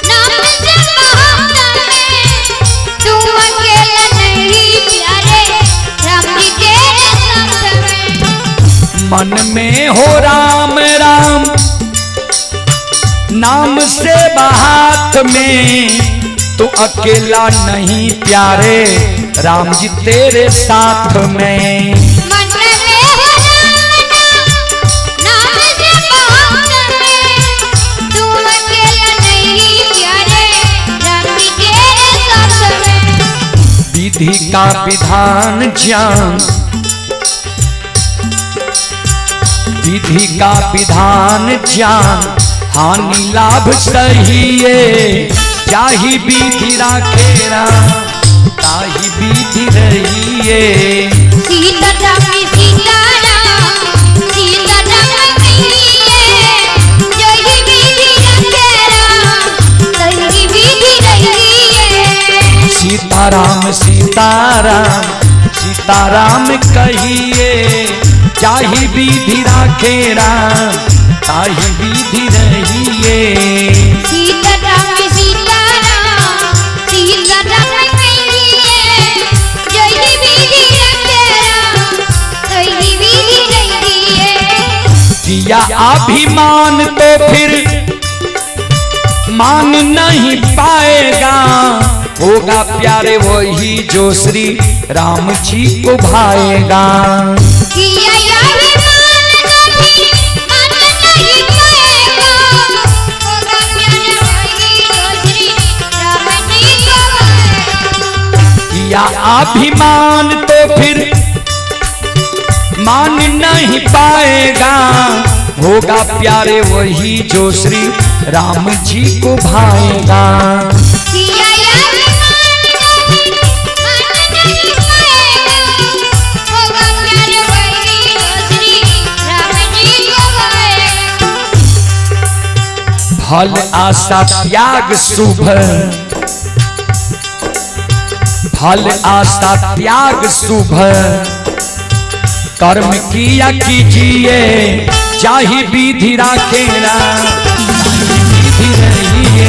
नाम से बात में, तू अकेला नहीं प्यारे राम जी तेरे साथ में। मन में हो राम राम नाम से बात में, तू अकेला नहीं प्यारे राम जी तेरे साथ में। मन में हो नाम से बात में, तू अकेला नहीं प्यारे राम जी तेरे साथ में। विधि का विधान जान, विधि का विधान जान, हानि लाभ सहिए। जाहि विधि राखे राम ताहि विधि रहिए। सीताराम सीताराम सीताराम कहिए, जाहि विधि राखे राम ताहि विधि रहिए। सीताराम सीताराम सीताराम कहिए, जाहि विधि राखे राम ताहि विधि रहिए। सीताराम सीताराम सीताराम कहिए, जाहि विधि राखे राम ताहि विधि रहिए। किया अभिमान तो फिर मान नहीं पाएगा, होगा प्यारे वही जो श्री राम जी को भाएगा। किया अभिमान तो फिर मान नहीं पाएगा, होगा प्यारे वही जो श्री राम जी को भाएगा। किया अभिमान तो फिर मान नहीं पाएगा, होगा प्यारे वही जो श्री राम जी को भाएगा। किया अभिमान तो फिर मान नहीं पाएगा, होगा प्यारे वही जो श्री राम जी को भाएगा। फल आशा त्याग शुभ, फल आशा त्याग शुभ, कर्म किया कीजिए। जाहि विधि राखे राम ताहि विधि रहिए।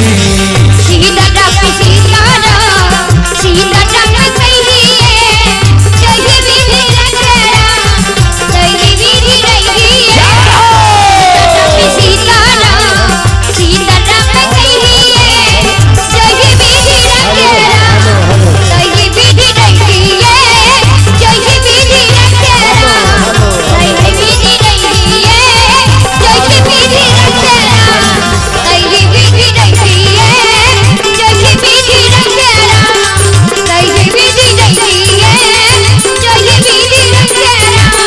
सीताराम सीताराम सीताराम कहिए, जाहि विधि राखे राम ताहि विधि रहिए। सीताराम सीताराम कहिए, जाहि विधि राखे राम ताहि विधि रहिए। जाहि विधि राखे राम ताहि विधि रहिए। जाहि विधि राखे राम ताहि विधि रहिए। जाहि विधि राखे राम ताहि विधि रहिए। जाहि विधि राखे राम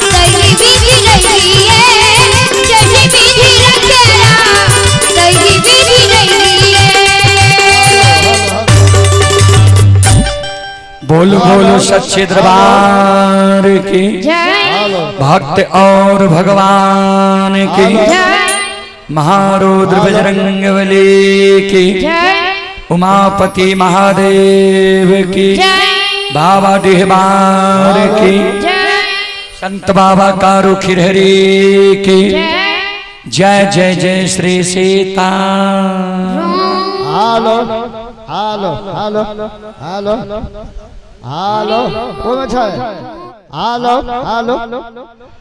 ताहि विधि रहिए। जाहि विधि राखे राम ताहि विधि रहिए। बोलो बोलो सच्चे दरबार की जय भक्त और भगवान की जय महारुद्र बजरंगबली की जय उमापति महादेव की जय बाबा डिहबार की जय संत बाबा कारू खिरहरी की जय जय जय श्री सीता। हेलो હાલો હાલો હાલો હાલો કોણ છે હાલો હાલો